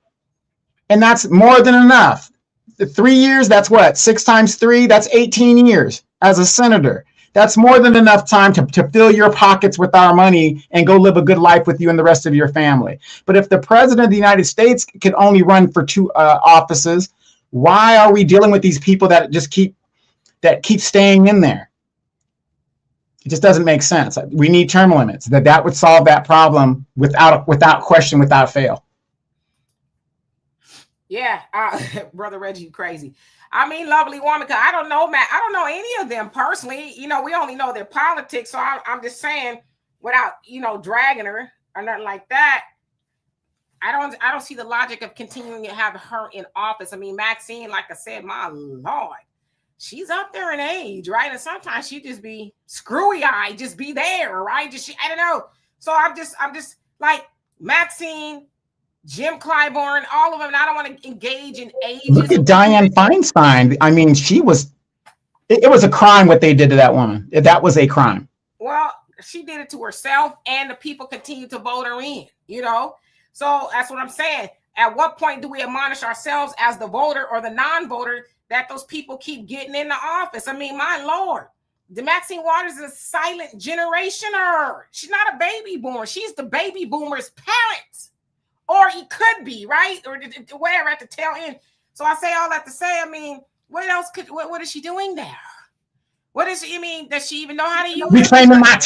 [SPEAKER 2] And that's more than enough. The 3 years, that's what? 6 times 3, that's 18 years as a senator. That's more than enough time to fill your pockets with our money and go live a good life with you and the rest of your family. But if the president of the United States can only run for 2 offices, why are we dealing with these people that keep staying in there? It just doesn't make sense. We need term limits. That would solve that problem without question, without fail.
[SPEAKER 1] Yeah, Brother Reggie, you crazy. I mean, lovely woman, because I don't know, Matt. I don't know any of them personally. We only know their politics. So I'm just saying, without, dragging her or nothing like that, I don't see the logic of continuing to have her in office. I mean, Maxine, like I said, my Lord, she's up there in age, right? And sometimes she just be screwy-eyed, just be there, right? I don't know. So I'm just like Maxine, Jim Clyburn, all of them. And I don't want to engage in ages.
[SPEAKER 2] Look at Dianne Feinstein. I mean, it was a crime what they did to that woman. That was a crime.
[SPEAKER 1] Well, she did it to herself, and the people continue to vote her in, So that's what I'm saying. At what point do we admonish ourselves as the voter or the non-voter that those people keep getting into office? I mean, my Lord, Maxine Waters is a silent generationer. She's not a baby boomer. She's the baby boomer's parents. Or he could be, right? Or whatever at the tail end. So I say all that to say, I mean, what else what is she doing there? What is she, does she even know how to use it?
[SPEAKER 2] Reclaiming my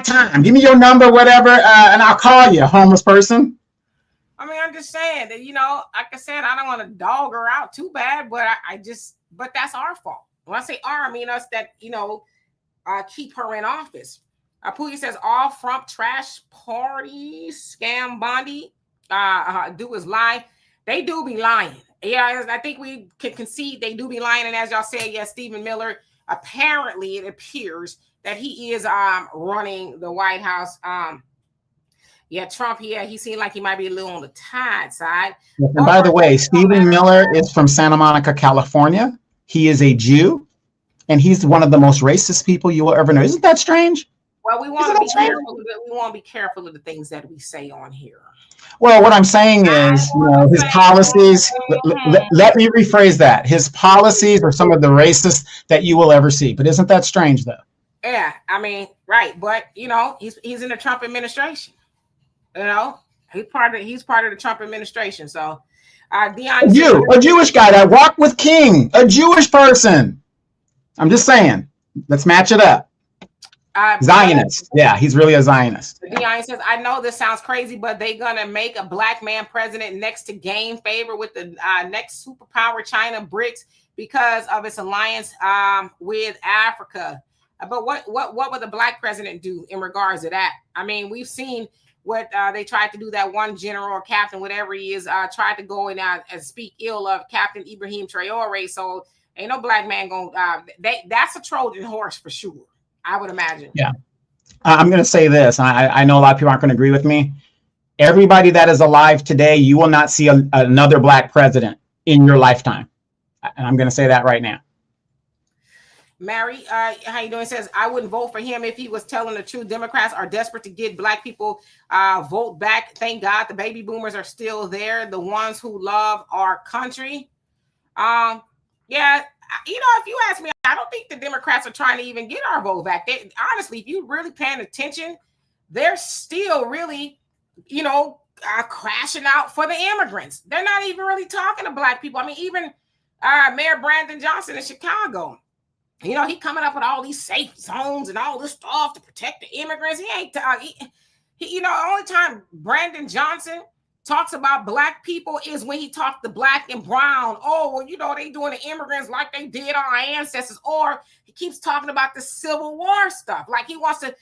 [SPEAKER 2] time. Give me your number, whatever, and I'll call you, homeless person.
[SPEAKER 1] I mean, I'm just saying that, like I said, I don't want to dog her out too bad, but but that's our fault. When I say our, I mean us that, keep her in office. Poogie says all front trash parties, scam Bondi, do is lie. They do be lying. Yeah, I think we can concede they do be lying. And as y'all said, yes, Stephen Miller, apparently it appears that he is running the White House. Yeah, Trump, he seemed like he might be a little on the tide side.
[SPEAKER 2] And by the way, Stephen Miller is from Santa Monica, California. He is a Jew, and he's one of the most racist people you will ever know. Isn't that strange?
[SPEAKER 1] Well, we want to be careful. We want to be careful of the things that we say on here.
[SPEAKER 2] Well, what I'm saying is, his policies, let me rephrase that. His policies are some of the racist that you will ever see. But isn't that strange, though?
[SPEAKER 1] Yeah, I mean, right. But, he's in the Trump administration. He's part of the Trump administration. So, Dion,
[SPEAKER 2] a Jewish guy that walked with King, a Jewish person. I'm just saying, let's match it up. Zionist. Yeah, he's really a Zionist.
[SPEAKER 1] Dion says, I know this sounds crazy, but they're going to make a black man president next to gain favor with the next superpower, China, BRICS, because of its alliance with Africa. But what would the black president do in regards to that? I mean, we've seen what they tried to do, that one general or captain, whatever he is, tried to go in and speak ill of Captain Ibrahim Traore. So ain't no black man going that's a Trojan horse for sure, I would imagine.
[SPEAKER 2] Yeah. I'm going to say this. I know a lot of people aren't going to agree with me. Everybody that is alive today, you will not see another black president in your lifetime. And I'm going to say that right now.
[SPEAKER 1] Mary, how you doing? Says, I wouldn't vote for him if he was telling the truth. Democrats are desperate to get black people vote back. Thank God the baby boomers are still there, the ones who love our country. Yeah, if you ask me, I don't think the Democrats are trying to even get our vote back. Honestly, if you're really paying attention, they're still really, crashing out for the immigrants. They're not even really talking to black people. I mean, even Mayor Brandon Johnson in Chicago, he coming up with all these safe zones and all this stuff to protect the immigrants. He ain't, only time Brandon Johnson talks about black people is when he talked to black and brown. Oh, well, they doing the immigrants like they did our ancestors. Or he keeps talking about the Civil War stuff. Like he wants to,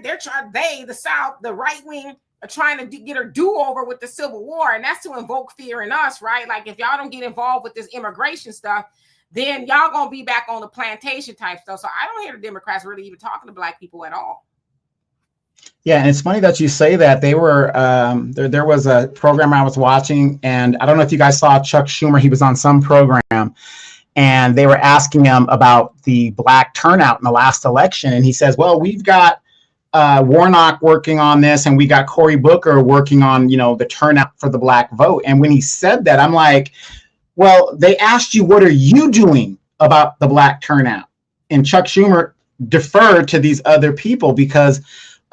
[SPEAKER 1] they're trying, the South, the right wing are trying to get a do-over with the Civil War. And that's to invoke fear in us, right? Like if y'all don't get involved with this immigration stuff, then y'all gonna be back on the plantation type stuff. So I don't hear the Democrats really even talking to black people at all.
[SPEAKER 2] Yeah, and it's funny that you say that. They were there was a program I was watching, and I don't know if you guys saw Chuck Schumer. He was on some program, and they were asking him about the black turnout in the last election, and he says, "Well, we've got Warnock working on this, and we got Cory Booker working on the turnout for the black vote." And when he said that, I'm like, well, they asked you, what are you doing about the black turnout? And Chuck Schumer deferred to these other people because,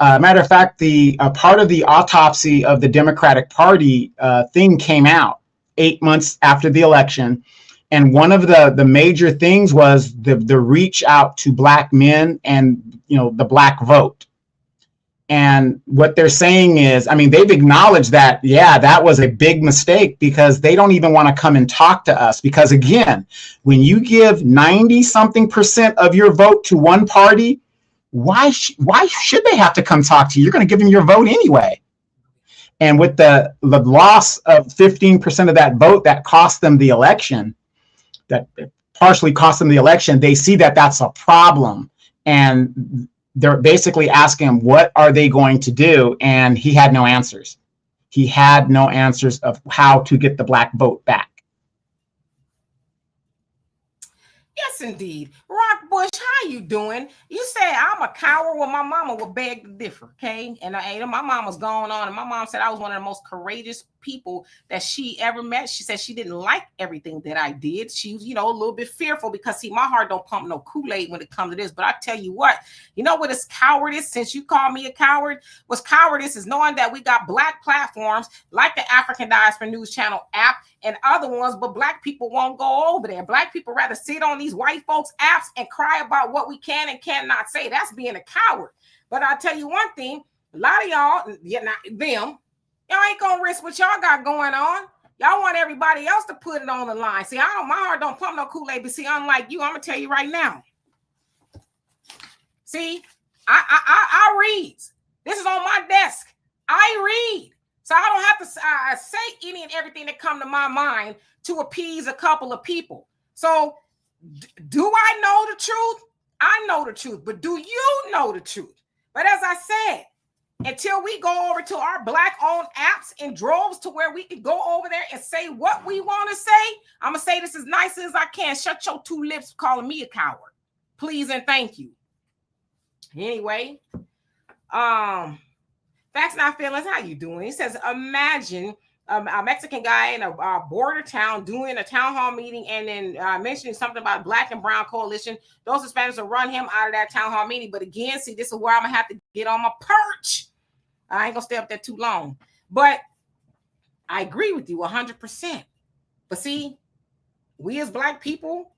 [SPEAKER 2] matter of fact, the part of the autopsy of the Democratic Party thing came out 8 months after the election. And one of the major things was the reach out to black men and, the black vote. And what they're saying is, I mean, they've acknowledged that, yeah, that was a big mistake because they don't even want to come and talk to us. Because again, when you give 90-something% of your vote to one party, why should they have to come talk to you? You're going to give them your vote anyway. And with the loss of 15% of that vote that cost them the election, that partially cost them the election, they see that that's a problem. And they're basically asking him, what are they going to do? And he had no answers. He had no answers of how to get the black vote back.
[SPEAKER 1] Yes, indeed. Rock Bush, how you doing? You say I'm a coward. Well, my mama would beg to differ, okay? And my mama's going on, and my mom said I was one of the most courageous people that she ever met. She said she didn't like everything that I did. She was, a little bit fearful because, see, my heart don't pump no Kool-Aid when it comes to this. But I tell you what is cowardice, since you call me a coward, what's cowardice is knowing that we got black platforms like the African Diaspora News Channel app and other ones, but black people won't go over there. Black people rather sit on these white folks' apps and cry about what we can and cannot say. That's being a coward. But I'll tell you one thing, a lot of y'all, y'all ain't gonna risk what y'all got going on. Y'all want everybody else to put it on the line. See, my heart don't pump no Kool-Aid, but see, unlike you, I'm gonna tell you right now. See, I read. This is on my desk. I read. So I don't have to say any and everything that come to my mind to appease a couple of people. So do I know the truth? I know the truth, but do you know the truth? But as I said, until we go over to our Black-owned apps in droves to where we can go over there and say what we want to say, I'm going to say this as nice as I can. Shut your two lips calling me a coward. Please and thank you. Anyway, Facts Not Feelings, how you doing? He says, imagine a Mexican guy in a border town doing a town hall meeting and then mentioning something about Black and Brown coalition. Those Hispanics will run him out of that town hall meeting. But again, see, this is where I'm going to have to get on my perch. I ain't going to stay up there too long. But I agree with you 100%. But see, we as Black people,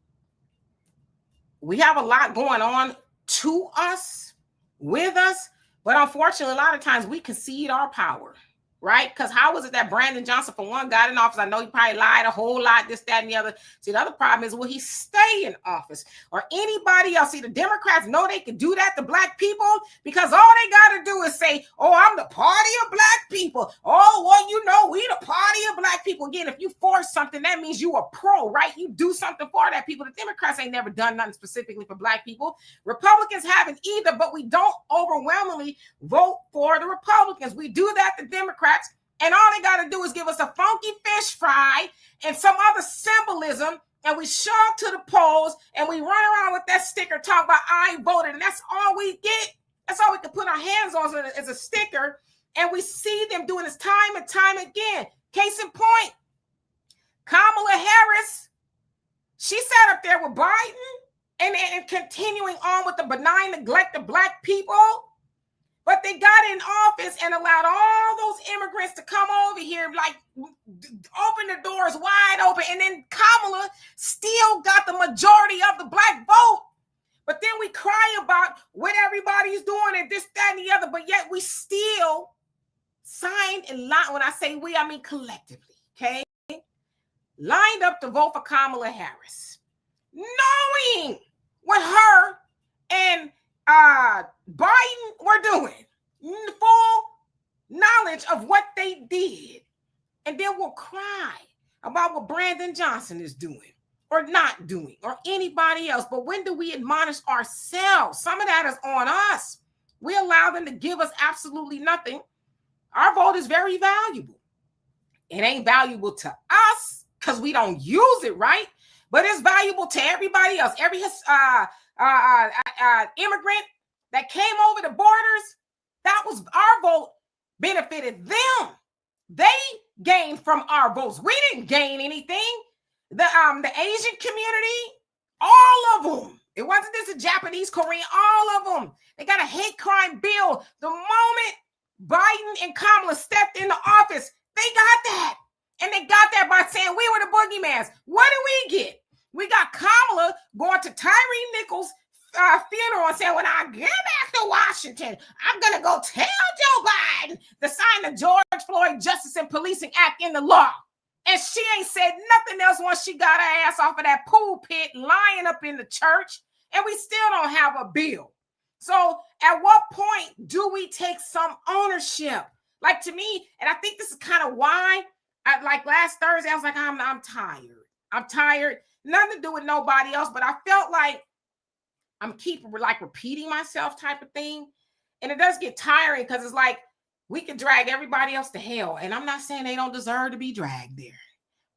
[SPEAKER 1] we have a lot going on to us, with us. But unfortunately, a lot of times we concede our power. Right? Because how was it that Brandon Johnson, for one, got in office? I know he probably lied a whole lot, this, that, and the other. See, the other problem is, will he stay in office? Or anybody else? See, the Democrats know they can do that to Black people because all they got to do is say, oh, I'm the party of Black people. Oh, well, you know, we the party of Black people. Again, if you force something, that means you are pro, right? You do something for that people. The Democrats ain't never done nothing specifically for Black people. Republicans haven't either, but we don't overwhelmingly vote for the Republicans. We do that to Democrats. And all they got to do is give us a funky fish fry and some other symbolism, and we show up to the polls and we run around with that sticker talking about I voted, and that's all we get. That's all we can put our hands on as a sticker, and we see them doing this time and time again. Case in point, Kamala Harris, she sat up there with Biden and continuing on with the benign neglect of Black people. But they got in office and allowed all those immigrants to come over here, like open the doors wide open. And then Kamala still got the majority of the Black vote. But then we cry about what everybody's doing and this, that, and the other. But yet we still signed in line. When I say we, I mean collectively, okay? Lined up to vote for Kamala Harris, knowing what her and Biden were doing, full knowledge of what they did, and then we'll cry about what Brandon Johnson is doing or not doing or anybody else. But when do we admonish ourselves? Some of that is on us. We allow them to give us absolutely nothing. Our vote is very valuable. It ain't valuable to us because we don't use it, right? But it's valuable to everybody else. Every immigrant that came over the borders, that was our vote benefited them. They gained from our votes. We didn't gain anything. The Asian community, all of them. It wasn't just a Japanese, Korean, all of them. They got a hate crime bill. The moment Biden and Kamala stepped into office, they got that. And they got that by saying we were the boogeymans. What do we get? We got Kamala going to Tyree Nichols' funeral and saying, when I get back to Washington, I'm going to go tell Joe Biden to sign the George Floyd Justice and Policing Act in the law. And she ain't said nothing else once she got her ass off of that pulpit lying up in the church. And we still don't have a bill. So at what point do we take some ownership? Like, to me, and I think this is kind of why, like last Thursday, I was like, I'm tired. I'm tired. Nothing to do with nobody else, but I felt like I'm repeating myself type of thing. And it does get tiring because it's like we can drag everybody else to hell. And I'm not saying they don't deserve to be dragged there.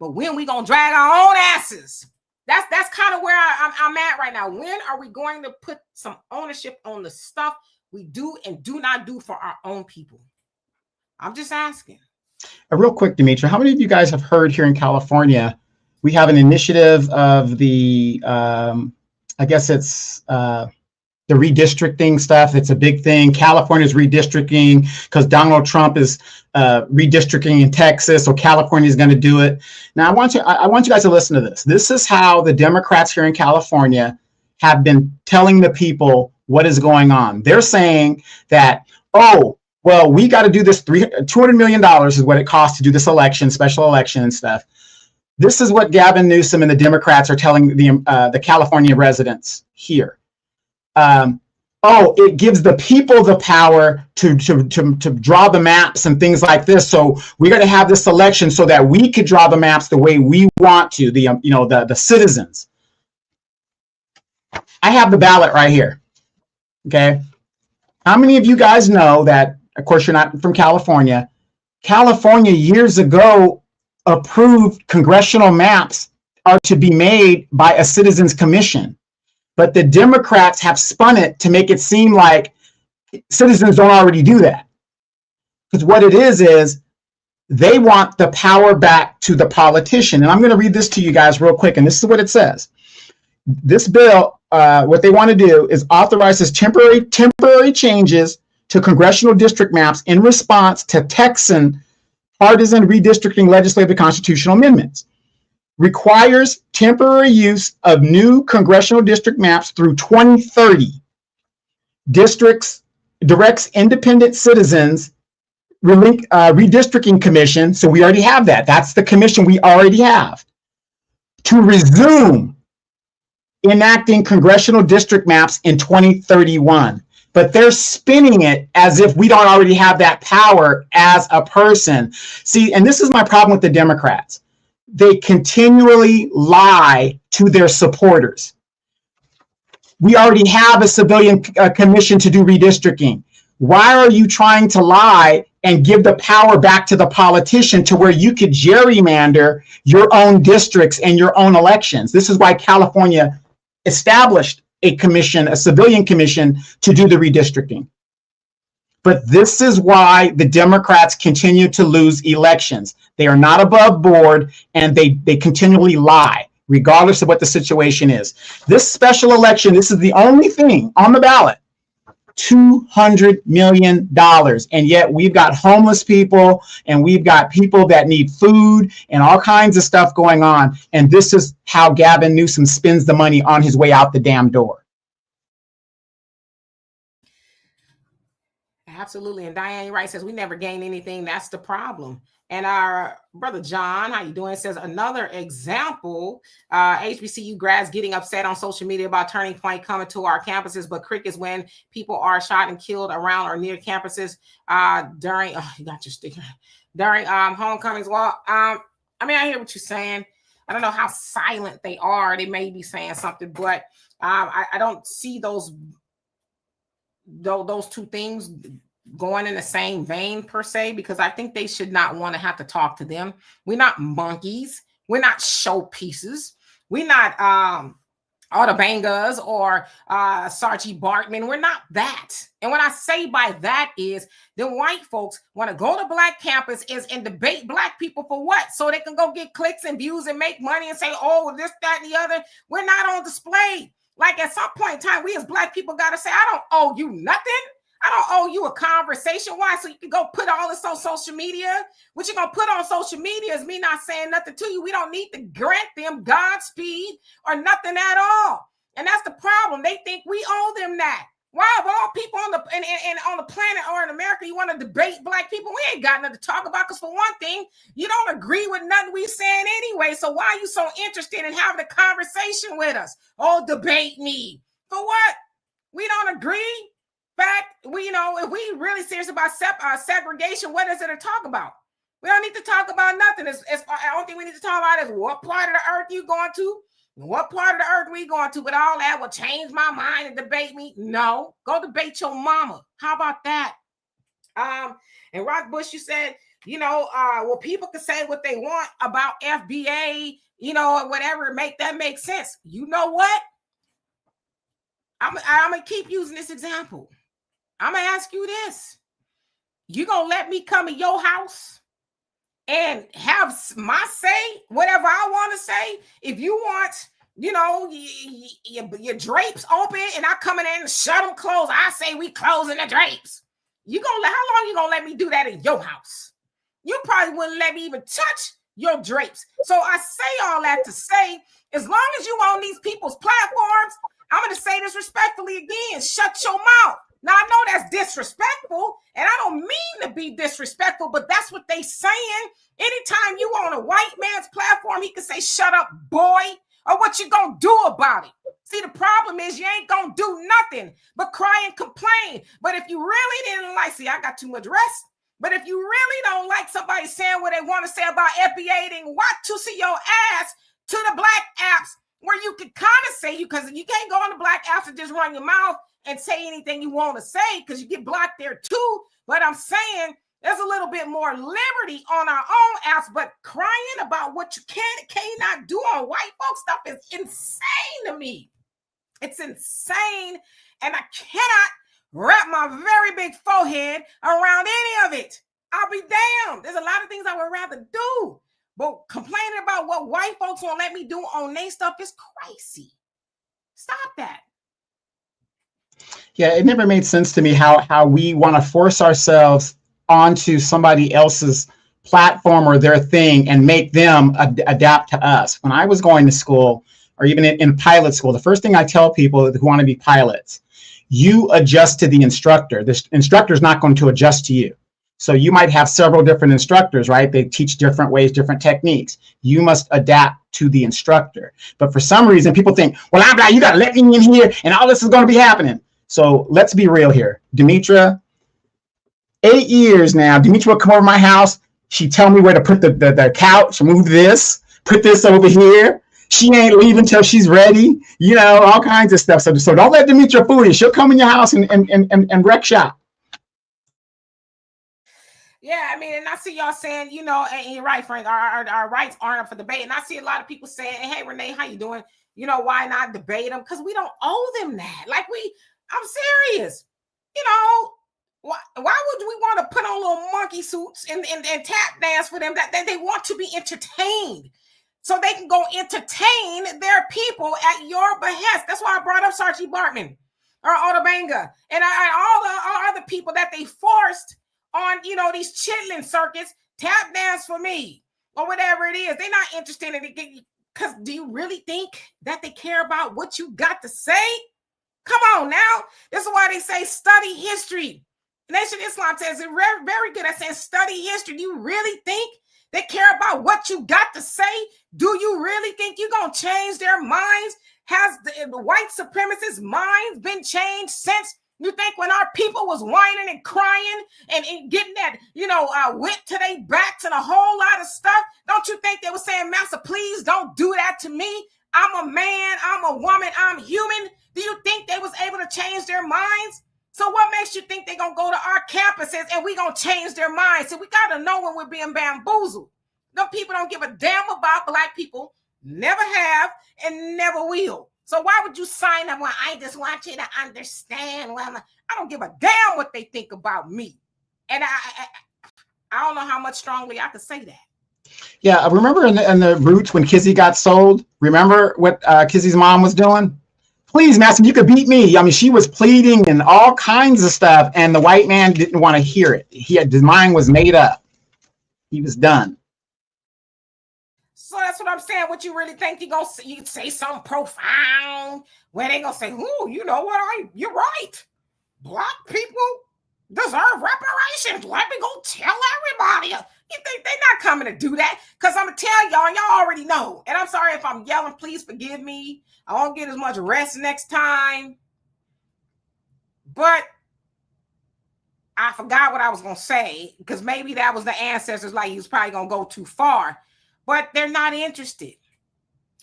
[SPEAKER 1] But when we going to drag our own asses? That's kind of where I'm at right now. When are we going to put some ownership on the stuff we do and do not do for our own people? I'm just asking.
[SPEAKER 2] Real quick, Demetra, how many of you guys have heard here in California, we have an initiative of the, I guess it's the redistricting stuff. It's a big thing. California's redistricting because Donald Trump is redistricting in Texas, so California is going to do it. Now, I want you guys to listen to this. This is how the Democrats here in California have been telling the people what is going on. They're saying that, oh, well, we got to do this. $200 million is what it costs to do this election, special election and stuff. This is what Gavin Newsom and the Democrats are telling the California residents here. It gives the people the power to draw the maps and things like this. So we're going to have this election so that we could draw the maps the way we want to, the citizens. I have the ballot right here. Okay. How many of you guys know that, of course, you're not from California. California years ago approved congressional maps are to be made by a citizens commission. But the Democrats have spun it to make it seem like citizens don't already do that. Because what it is they want the power back to the politician. And I'm going to read this to you guys real quick. And this is what it says. This bill, what they want to do is authorizes temporary changes to congressional district maps in response to Texan partisan redistricting legislative constitutional amendments. Requires temporary use of new congressional district maps through 2030. Directs independent citizens redistricting commission, so we already have that. That's the commission we already have. To resume enacting congressional district maps in 2031. But they're spinning it as if we don't already have that power as a person. See, and this is my problem with the Democrats. They continually lie to their supporters. We already have a civilian commission to do redistricting. Why are you trying to lie and give the power back to the politician to where you could gerrymander your own districts and your own elections? This is why California established a commission, a civilian commission, to do the redistricting. But this is why the Democrats continue to lose elections. They are not above board, and they continually lie, regardless of what the situation is. This special election, this is the only thing on the ballot, $200 million. And yet we've got homeless people, and we've got people that need food and all kinds of stuff going on. And this is how Gavin Newsom spends the money on his way out the damn door.
[SPEAKER 1] Absolutely. And Diane Wright says we never gain anything. That's the problem. And our brother John, how you doing, says another example, HBCU grads getting upset on social media about Turning Point coming to our campuses, but crickets when people are shot and killed around or near campuses during homecomings. Well, I mean, I hear what you're saying. I don't know how silent they are. They may be saying something, but I don't see those two things going in the same vein per se, because I think they should not want to have to talk to them. We're not monkeys. We're not showpieces. We're not Autobangas or Saartjie Baartman. We're not that. And what I say by that is the white folks want to go to black campus and debate black people for what? So they can go get clicks and views and make money and say, oh, this, that, and the other. We're not on display. Like at some point in time, we as black people got to say, I don't owe you nothing. I don't owe you a conversation. Why? So you can go put all this on social media. What you're going to put on social media is me not saying nothing to you. We don't need to grant them Godspeed or nothing at all. And that's the problem. They think we owe them that. Why, of all people on the planet or in America, you want to debate black people? We ain't got nothing to talk about, because for one thing, you don't agree with nothing we saying anyway. So why are you so interested in having a conversation with us? Oh, debate me. For what? We don't agree. Fact, if we really serious about segregation, what is it to talk about? We don't need to talk about nothing. I don't think we need to talk about is what part of the earth you going to? What part of the earth we going to? But all that will change my mind and debate me? No. Go debate your mama. How about that? And Rock Bush, you said, well, people can say what they want about FBA, or whatever, make sense. You know what? I'm going to keep using this example. I'm going to ask you this. You going to let me come in your house and have my say, whatever I want to say? If you want, your drapes open and I come in there and shut them closed, I say we closing the drapes. How long you going to let me do that in your house? You probably wouldn't let me even touch your drapes. So I say all that to say, as long as you on these people's platforms, I'm going to say this respectfully again, shut your mouth. Now, I know that's disrespectful, and I don't mean to be disrespectful, but that's what they saying. Anytime you on a white man's platform, he can say, shut up, boy, or what you gonna do about it? See, the problem is you ain't gonna do nothing but cry and complain. But if you really didn't I got too much rest. But if you really don't like somebody saying what they want to say about FBA, then watch to see your ass to the black apps where you can kind of say, because you can't go on the black apps and just run your mouth and say anything you want to say because you get blocked there too. But I'm saying there's a little bit more liberty on our own apps, but crying about what you can and cannot do on white folks stuff is insane to me. It's insane, and I cannot wrap my very big forehead around any of it. I'll be damned. There's a lot of things I would rather do, but complaining about what white folks won't let me do on their stuff is crazy. Stop that.
[SPEAKER 2] Yeah, it never made sense to me how we want to force ourselves onto somebody else's platform or their thing and make them adapt to us. When I was going to school, or even in pilot school, the first thing I tell people who want to be pilots, you adjust to the instructor. The instructor is not going to adjust to you. So you might have several different instructors, right? They teach different ways, different techniques. You must adapt to the instructor. But for some reason, people think, well, I'm like, you got to let me in here and all this is going to be happening. So let's be real here. Demetra, 8 years now, Demetra would come over my house. She'd tell me where to put the couch, move this, put this over here. She ain't leaving until she's ready, you know, all kinds of stuff. So don't let Demetra fool you. She'll come in your house and wreck shop.
[SPEAKER 1] Yeah, I mean, and I see y'all saying, you know, and you're right, Frank, our rights aren't up for debate. And I see a lot of people saying, hey, Renee, how you doing? You know, why not debate them? Because we don't owe them that. I'm serious. You know, why would we want to put on little monkey suits and tap dance for them? That they want to be entertained. So they can go entertain their people at your behest. That's why I brought up Saartjie Baartman or Otabanga and all the other people that they forced on, you know, these chitlin circuits, tap dance for me or whatever it is. They're not interested in it. Because do you really think that they care about what you got to say? Come on now. This is why they say study history. Nation Islam says it very, very good at saying study history. Do you really think they care about what you got to say? Do you really think you're going to change their minds? Has the white supremacists' minds been changed since? You think when our people was whining and crying and getting that, you know, wit to their backs and a whole lot of stuff? Don't you think they were saying, Master, please don't do that to me? I'm a man, I'm a woman, I'm human. Do you think they was able to change their minds? So what makes you think they're going to go to our campuses and we going to change their minds? So we got to know when we're being bamboozled. Them people don't give a damn about black people, never have, and never will. So why would you sign up? Well, I just want you to understand. Well, I don't give a damn what they think about me. And I don't know how much strongly I could say that.
[SPEAKER 2] Yeah, I remember in the Roots when Kizzy got sold. Remember what Kizzy's mom was doing? Please, Master, you could beat me. I mean, she was pleading and all kinds of stuff, and the white man didn't want to hear it. His mind was made up. He was done.
[SPEAKER 1] So that's what I'm saying. What you really think you say something profound where they gonna say, "Ooh, you know what? You're right. Black people deserve reparations. Let me go tell everybody." You think they're not coming to do that? Because I'm gonna tell y'all already know. And I'm sorry if I'm yelling. Please forgive me. I won't get as much rest next time. But I forgot what I was gonna say because maybe that was the ancestors. Like he was probably gonna go too far. But they're not interested.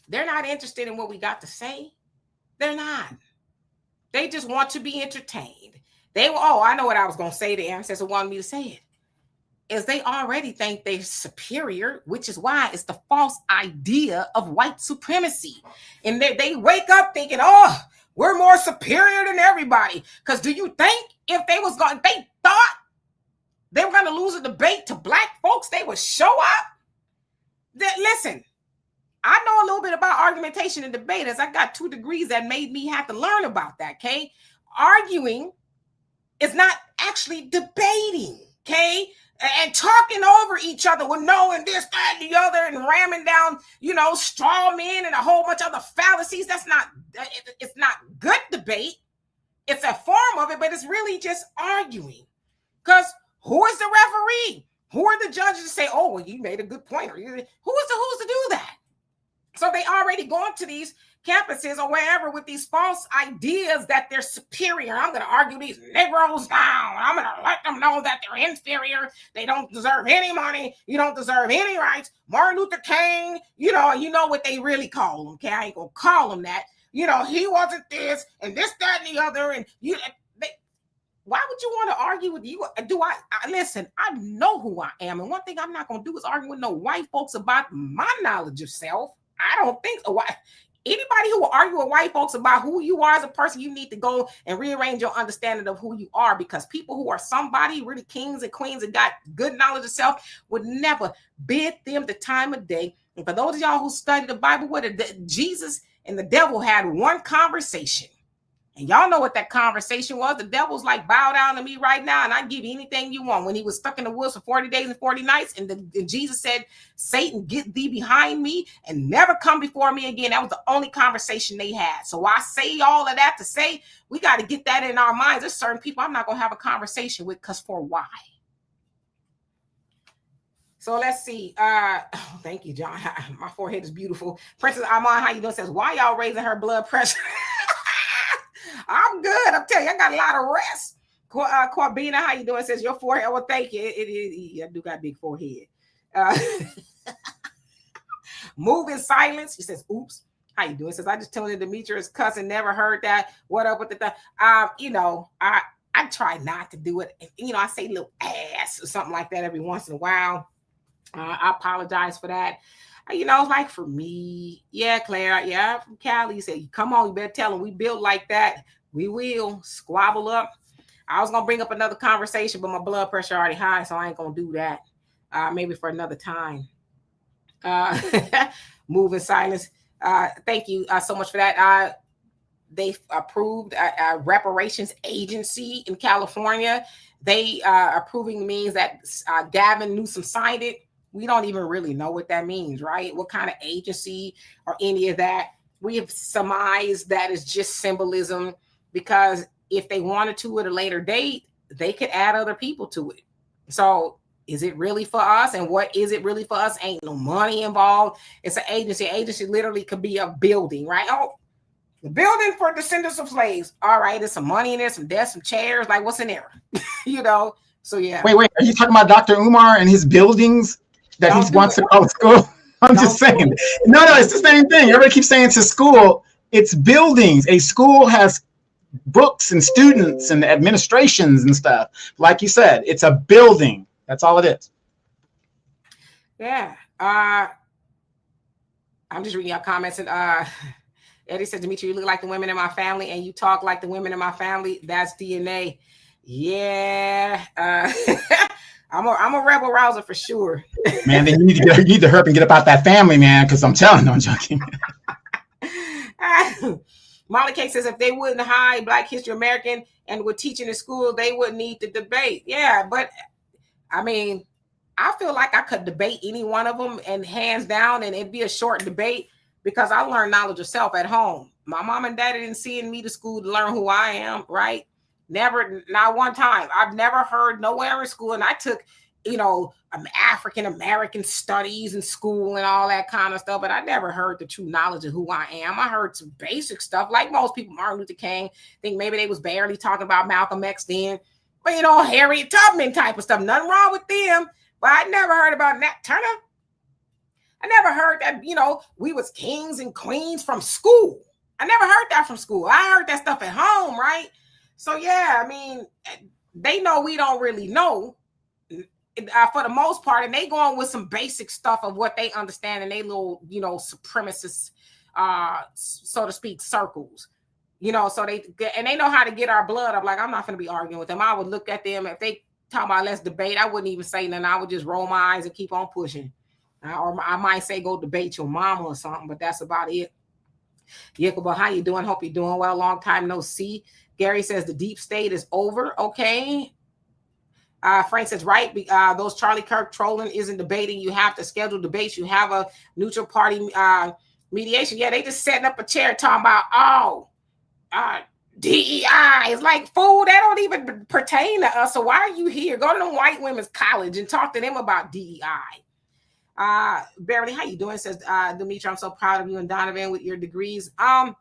[SPEAKER 1] They're not interested in what we got to say. They're not. They just want to be entertained. I know what I was going to say. The ancestor wanted me to say it. Is they already think they're superior, which is why it's the false idea of white supremacy. And they wake up thinking, oh, we're more superior than everybody. Because do you think if they thought they were going to lose a debate to black folks, they would show up? Listen, I know a little bit about argumentation and debate as I got 2 degrees that made me have to learn about that, okay? Arguing is not actually debating, okay? And talking over each other with knowing this, that, and the other and ramming down, you know, straw men and a whole bunch of other fallacies. It's not good debate. It's a form of it, but it's really just arguing. Because who is the referee? Who are the judges to say, oh, well, you made a good point? Who's to do that? So they already going to these campuses or wherever with these false ideas that they're superior. I'm going to argue these Negroes down. I'm going to let them know that they're inferior. They don't deserve any money. You don't deserve any rights. Martin Luther King, you know what they really call him. Okay, I ain't gonna call him that. He wasn't this and this, that, and the other. And why would you want to argue with you? Listen, I know who I am. And one thing I'm not going to do is argue with no white folks about my knowledge of self. I don't think so. Anybody who will argue with white folks about who you are as a person, you need to go and rearrange your understanding of who you are, because people who are somebody, really kings and queens and got good knowledge of self, would never bid them the time of day. And for those of y'all who study the Bible, Jesus and the devil had one conversation. And y'all know what that conversation was. The devil's like, bow down to me right now, and I give you anything you want. When he was stuck in the woods for 40 days and 40 nights, and Jesus said, Satan, get thee behind me and never come before me again. That was the only conversation they had. So I say all of that to say, we got to get that in our minds. There's certain people I'm not going to have a conversation with, because for why? So let's see. Thank you, John. My forehead is beautiful. Princess Armand, how you doing? Says, why y'all raising her blood pressure? I'm good. I'm telling you, I got a lot of rest. Corbina, how you doing? Says your forehead. Well, thank you. I do got a big forehead. Move in silence. She says, oops. How you doing? Says, I just told you Demetrius cousin, never heard that. What up with the I try not to do it. I say little ass or something like that every once in a while. I apologize for that. Like for me, yeah, Claire, yeah, from Cali, you say, come on, you better tell them we built like that. We will squabble up. I was gonna bring up another conversation, but my blood pressure already high, so I ain't gonna do that. Maybe for another time. Move in silence. Thank you so much for that. They approved a reparations agency in California. They approving means that Gavin Newsom signed it. We don't even really know what that means, right? What kind of agency or any of that. We have surmised that is just symbolism, because if they wanted to at a later date, they could add other people to it. So is it really for us? And what is it really for us? Ain't no money involved. It's an agency. Agency literally could be a building, right? Oh, the building for descendants of slaves. All right, there's some money in there, some desks, some chairs. Like, what's in there? So yeah.
[SPEAKER 2] Wait, are you talking about Dr. Umar and his buildings that he wants to call school? I'm just saying. No, it's the same thing. Everybody keeps saying it's a school. It's buildings. A school has books and students and administrations and stuff. Like you said, it's a building. That's all it is.
[SPEAKER 1] Yeah. I'm just reading your comments. And Eddie said, Dimitri, you look like the women in my family and you talk like the women in my family. That's DNA. Yeah. I'm a rebel rouser for sure.
[SPEAKER 2] Man, then you need to hurry and get up out that family, man, because I'm telling you, I'm joking.
[SPEAKER 1] Molly K says, if they wouldn't hide Black History American and were teaching in school, they wouldn't need to debate. Yeah, but I mean, I feel like I could debate any one of them, and hands down, and it'd be a short debate, because I learned knowledge of self at home. My mom and daddy didn't send me to school to learn who I am, right? Never, not one time. I've never heard nowhere in school, and I took, African American studies in school and all that kind of stuff, but I never heard the true knowledge of who I am. I heard some basic stuff, like most people, Martin Luther King. I think maybe they was barely talking about Malcolm X then, but Harriet Tubman type of stuff. Nothing wrong with them, but I never heard about Nat Turner. I never heard that, we was kings and queens from school. I never heard that from school. I heard that stuff at home, right? So, yeah, I mean, they know we don't really know for the most part, and they going with some basic stuff of what they understand in their little, supremacist, so to speak, circles. So they know how to get our blood up. Like, I'm not going to be arguing with them. I would look at them. If they talk about let's debate, I wouldn't even say nothing. I would just roll my eyes and keep on pushing. Or I might say go debate your mama or something, but that's about it. Yacobo, how you doing? Hope you're doing well. Long time no see. Gary says the deep state is over. Okay. Frank says, right, those Charlie Kirk trolling isn't debating. You have to schedule debates. You have a neutral party mediation. Yeah, they just setting up a chair talking about, DEI. It's like, fool, that don't even pertain to us. So why are you here? Go to the white women's college and talk to them about DEI. Beverly, how you doing? Says Dimitri, I'm so proud of you and Donovan with your degrees. Well,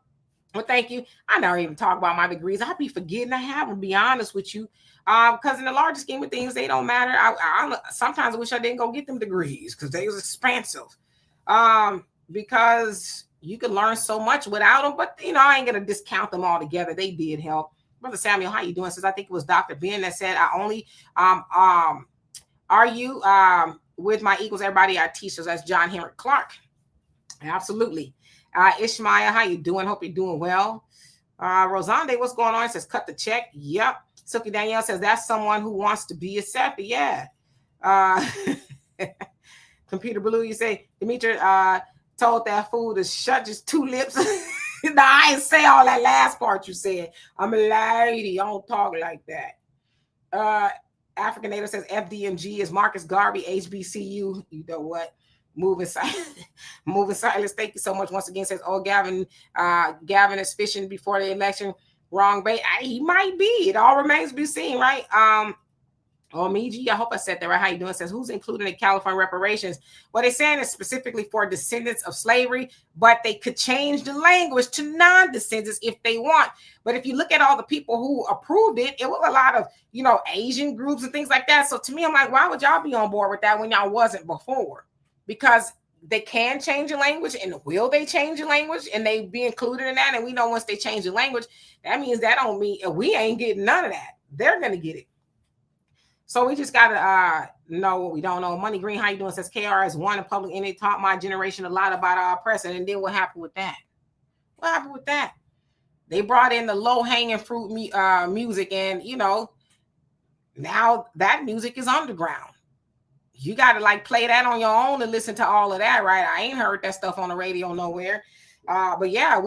[SPEAKER 1] thank you. I never even talk about my degrees. I be forgetting I have them, to be honest with you. Because in the larger scheme of things, they don't matter. I sometimes wish I didn't go get them degrees because they was expensive. Because you can learn so much without them, but I ain't gonna discount them altogether. They did help. Brother Samuel, how you doing? Says I think it was Dr. Ben that said I only are you with my equals everybody I teach. So that's John Henry Clark. Absolutely. Ishmael, how you doing? Hope you're doing well. Rosande, what's going on? It says cut the check. Yep. Silky Danielle says that's someone who wants to be accepted. Yeah. Computer Blue, you say Demetri told that fool to shut his two lips. No, I ain't say all that last part you said. I'm a lady. I don't talk like that. African Native says FDMG is Marcus Garvey, HBCU. You know what? Moving silence. Moving silence. Thank you so much. Once again, says, oh, Gavin is fishing before the election. Wrong bait. He might be. It all remains to be seen, right? Miji, I hope I said that right. How you doing? Says, who's included in California reparations? What they're saying is specifically for descendants of slavery, but they could change the language to non-descendants if they want. But if you look at all the people who approved it, it was a lot of, Asian groups and things like that. So to me, I'm like, why would y'all be on board with that when y'all wasn't before? Because they can change the language, and will they change the language and they be included in that? And we know once they change the language, that means that don't mean we ain't getting none of that. They're going to get it. So we just got to know what we don't know. Money Green, how you doing? Says KRS One in public, and it taught my generation a lot about our oppression. And then what happened with that? What happened with that? They brought in the low-hanging fruit music, and, now that music is underground. You got to play that on your own and listen to all of that, right? I ain't heard that stuff on the radio nowhere. But yeah,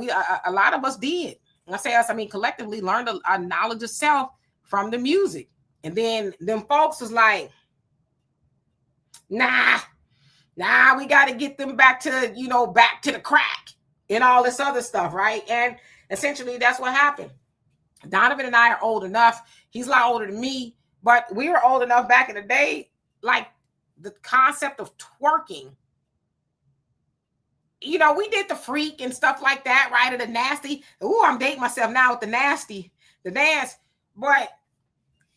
[SPEAKER 1] a lot of us did. When I say us, I mean collectively learned a knowledge of self from the music. And then them folks was like, nah, we got to get them back to the crack and all this other stuff, right? And essentially that's what happened. Donovan and I are old enough. He's a lot older than me, but we were old enough back in the day, the concept of twerking. We did the freak and stuff like that, right? Or the nasty. Ooh, I'm dating myself now with the nasty, the dance. But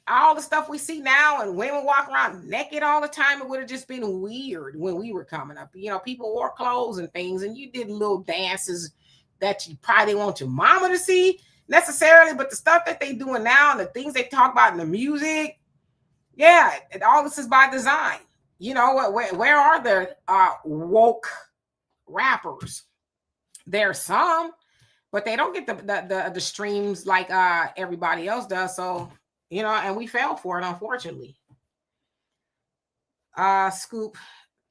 [SPEAKER 1] all the stuff we see now and women walk around naked all the time, it would have just been weird when we were coming up. People wore clothes and things, and you did little dances that you probably didn't want your mama to see necessarily, but the stuff that they doing now and the things they talk about in the music, yeah, all this is by design. Where are the woke rappers? There's some, but they don't get the streams like everybody else does. So, and we fell for it, unfortunately. Scoop,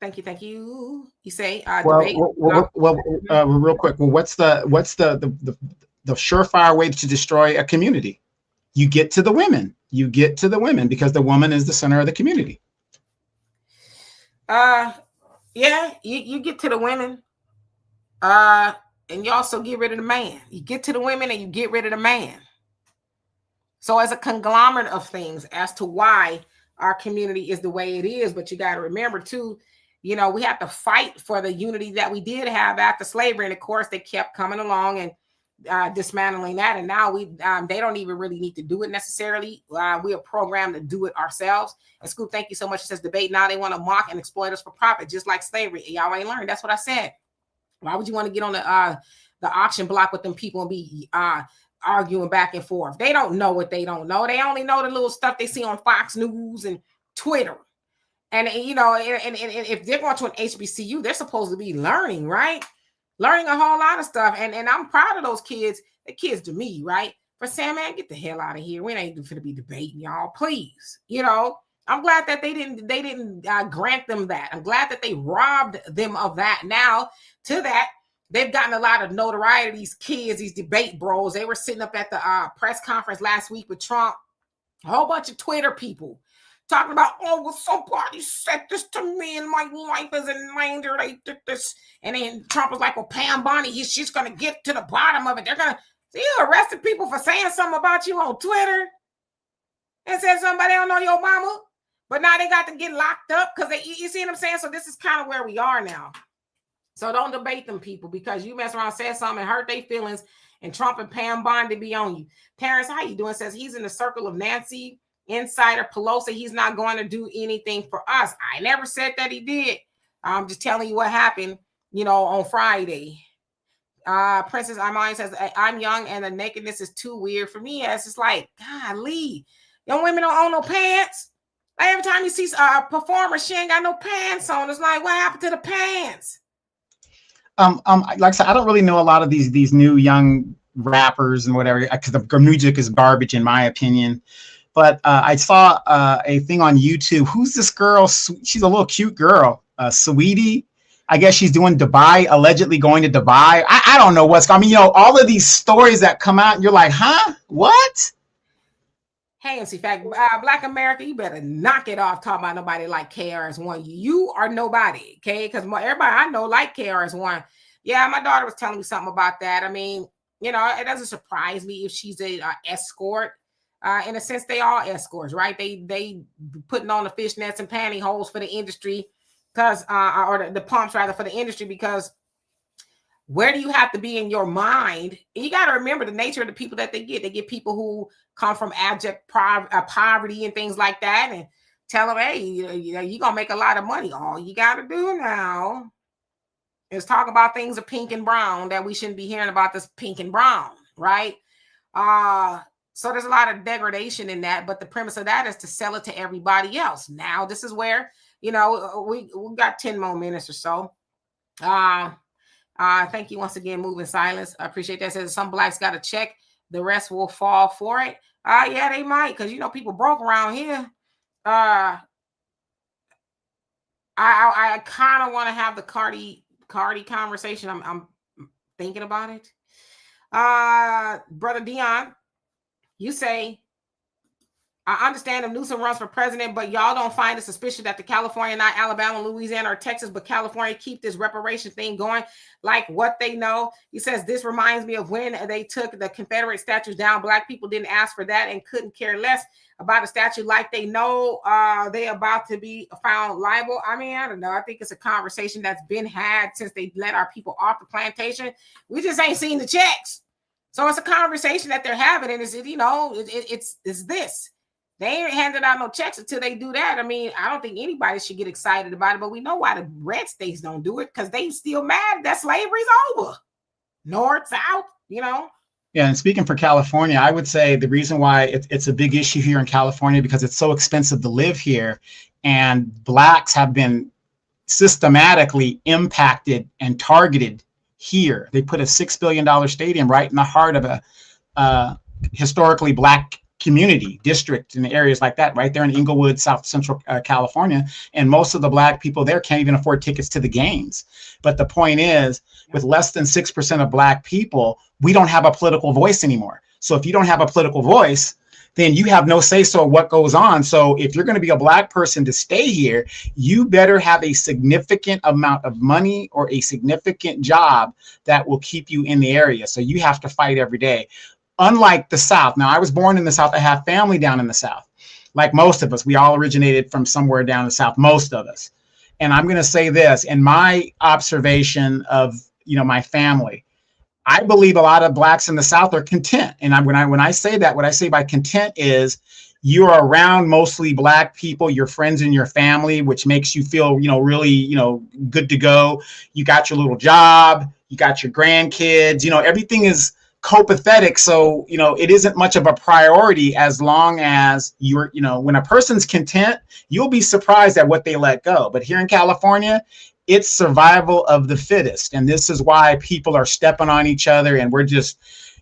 [SPEAKER 1] thank you. You say debate.
[SPEAKER 2] Real quick. Well, what's the surefire way to destroy a community? You get to the women. You get to the women because the woman is the center of the community.
[SPEAKER 1] Yeah, you get to the women, and you also get rid of the man. You get to the women and you get rid of the man. So as a conglomerate of things as to why our community is the way it is, but you got to remember too, we have to fight for the unity that we did have after slavery, and of course they kept coming along and dismantling that, and now they don't even really need to do it necessarily. We are programmed to do it ourselves. And Scoop, thank you so much. It says debate. Now they want to mock and exploit us for profit, just like slavery. Y'all ain't learned. That's what I said. Why would you want to get on the auction block with them people and be arguing back and forth? They don't know what they don't know. They only know the little stuff they see on Fox News and Twitter. And and if they're going to an HBCU, they're supposed to be learning, right? Learning a whole lot of stuff. And I'm proud of those kids. The kids to me, right? For saying, man, get the hell out of here. We ain't going to be debating, y'all. Please. I'm glad that they didn't grant them that. I'm glad that they robbed them of that. Now, to that, they've gotten a lot of notoriety. These kids, these debate bros, they were sitting up at the press conference last week with Trump. A whole bunch of Twitter people talking about, oh, well, somebody said this to me and my life is in danger. They did this. And then Trump was like, well, Pam Bondi, she's going to get to the bottom of it. They're going to, you arrested people for saying something about you on Twitter and said somebody don't know your mama. But now they got to get locked up because you see what I'm saying? So this is kind of where we are now. So don't debate them people because you mess around, said something, and hurt their feelings, and Trump and Pam Bondi be on you. Terrence, how you doing? Says he's in the circle of Nancy Insider Pelosi, he's not going to do anything for us. I never said that he did. I'm just telling you what happened, on Friday. Princess Armani says, I'm young and the nakedness is too weird for me. It's just like, golly, young women don't own no pants. Like every time you see a performer, she ain't got no pants on. It's like, what happened to the pants?
[SPEAKER 2] Like I said, I don't really know a lot of these new young rappers and whatever, because the music is garbage in my opinion. But I saw a thing on YouTube. Who's this girl? She's a little cute girl, Sweetie. I guess she's doing Dubai, allegedly going to Dubai. I don't know what's going on. I mean, all of these stories that come out and you're like, huh? What?
[SPEAKER 1] Hey, in fact, Black America, you better knock it off talking about nobody like KRS-One. You are nobody, okay? Because everybody I know like KRS-One. Yeah, my daughter was telling me something about that. I mean, it doesn't surprise me if she's a escort. In a sense, they are escorts, right? They putting on the fishnets and pantyhose for the industry. Because or the pumps rather for the industry, because where do you have to be in your mind? And you got to remember the nature of the people that they get people who come from abject poverty and things like that, and tell them, hey, you're gonna make a lot of money. All you got to do now is talk about things of pink and brown that we shouldn't be hearing about. This pink and brown, right? So there's a lot of degradation in that, but the premise of that is to sell it to everybody else. Now this is where we got 10 more minutes or so. Thank you once again, Moving Silence. I appreciate that. Says some blacks got to check, the rest will fall for it. Yeah, they might, because people broke around here. I kind of want to have the Cardi conversation. I'm thinking about it. Brother Dion, you say, I understand if Newsom runs for president, but y'all don't find it suspicious that the California, not Alabama, Louisiana, or Texas, but California keep this reparation thing going like what they know. He says, this reminds me of when they took the Confederate statues down. Black people didn't ask for that and couldn't care less about a statue like they know they about to be found liable. I mean, I don't know. I think it's a conversation that's been had since they let our people off the plantation. We just ain't seen the checks. So it's a conversation that they're having. And it's this. They ain't handing out no checks until they do that. I mean, I don't think anybody should get excited about it, but we know why the red states don't do it, because they still mad that slavery's over. North, South, Yeah,
[SPEAKER 2] and speaking for California, I would say the reason why it's a big issue here in California, because it's so expensive to live here, and blacks have been systematically impacted and targeted here. They put a $6 billion stadium right in the heart of a historically black community district in the areas like that, right there in Inglewood, South Central California. And most of the black people there can't even afford tickets to the games. But the point is, with less than 6% of black people, we don't have a political voice anymore. So if you don't have a political voice, then you have no say so what goes on. So if you're going to be a black person to stay here, you better have a significant amount of money or a significant job that will keep you in the area. So you have to fight every day. Unlike the South. Now, I was born in the South. I have family down in the South. Like most of us, we all originated from somewhere down in the South, most of us. And I'm going to say this, in my observation of, my family, I believe a lot of blacks in the South are content. And when I say that, what I say by content is you're around mostly black people, your friends and your family, which makes you feel, really, good to go. You got your little job, you got your grandkids, everything is copacetic. So, it isn't much of a priority as long as you're, when a person's content, you'll be surprised at what they let go. But here in California, it's survival of the fittest. And this is why people are stepping on each other, and we're just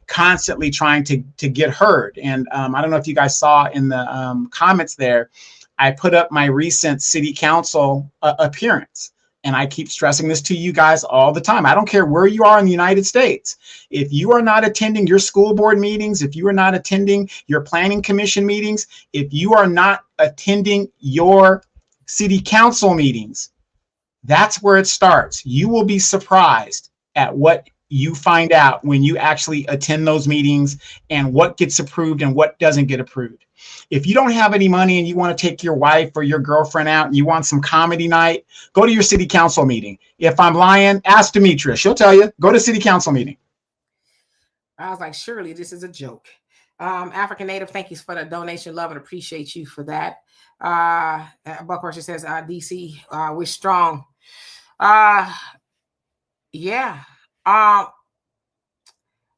[SPEAKER 2] constantly trying to get heard. And I don't know if you guys saw in the comments there, I put up my recent city council appearance. And I keep stressing this to you guys all the time. I don't care where you are in the United States. If you are not attending your school board meetings, if you are not attending your planning commission meetings, if you are not attending your city council meetings, that's where it starts. You will be surprised at what you find out when you actually attend those meetings and what gets approved and what doesn't get approved. If you don't have any money and you want to take your wife or your girlfriend out and you want some comedy night, go to your city council meeting. If I'm lying, ask Demetria. She'll tell you, go to city council meeting.
[SPEAKER 1] I was like, surely this is a joke. African Native, thank you for the donation. Love and appreciate you for that. Buckhorse says, DC, we're strong. Yeah. I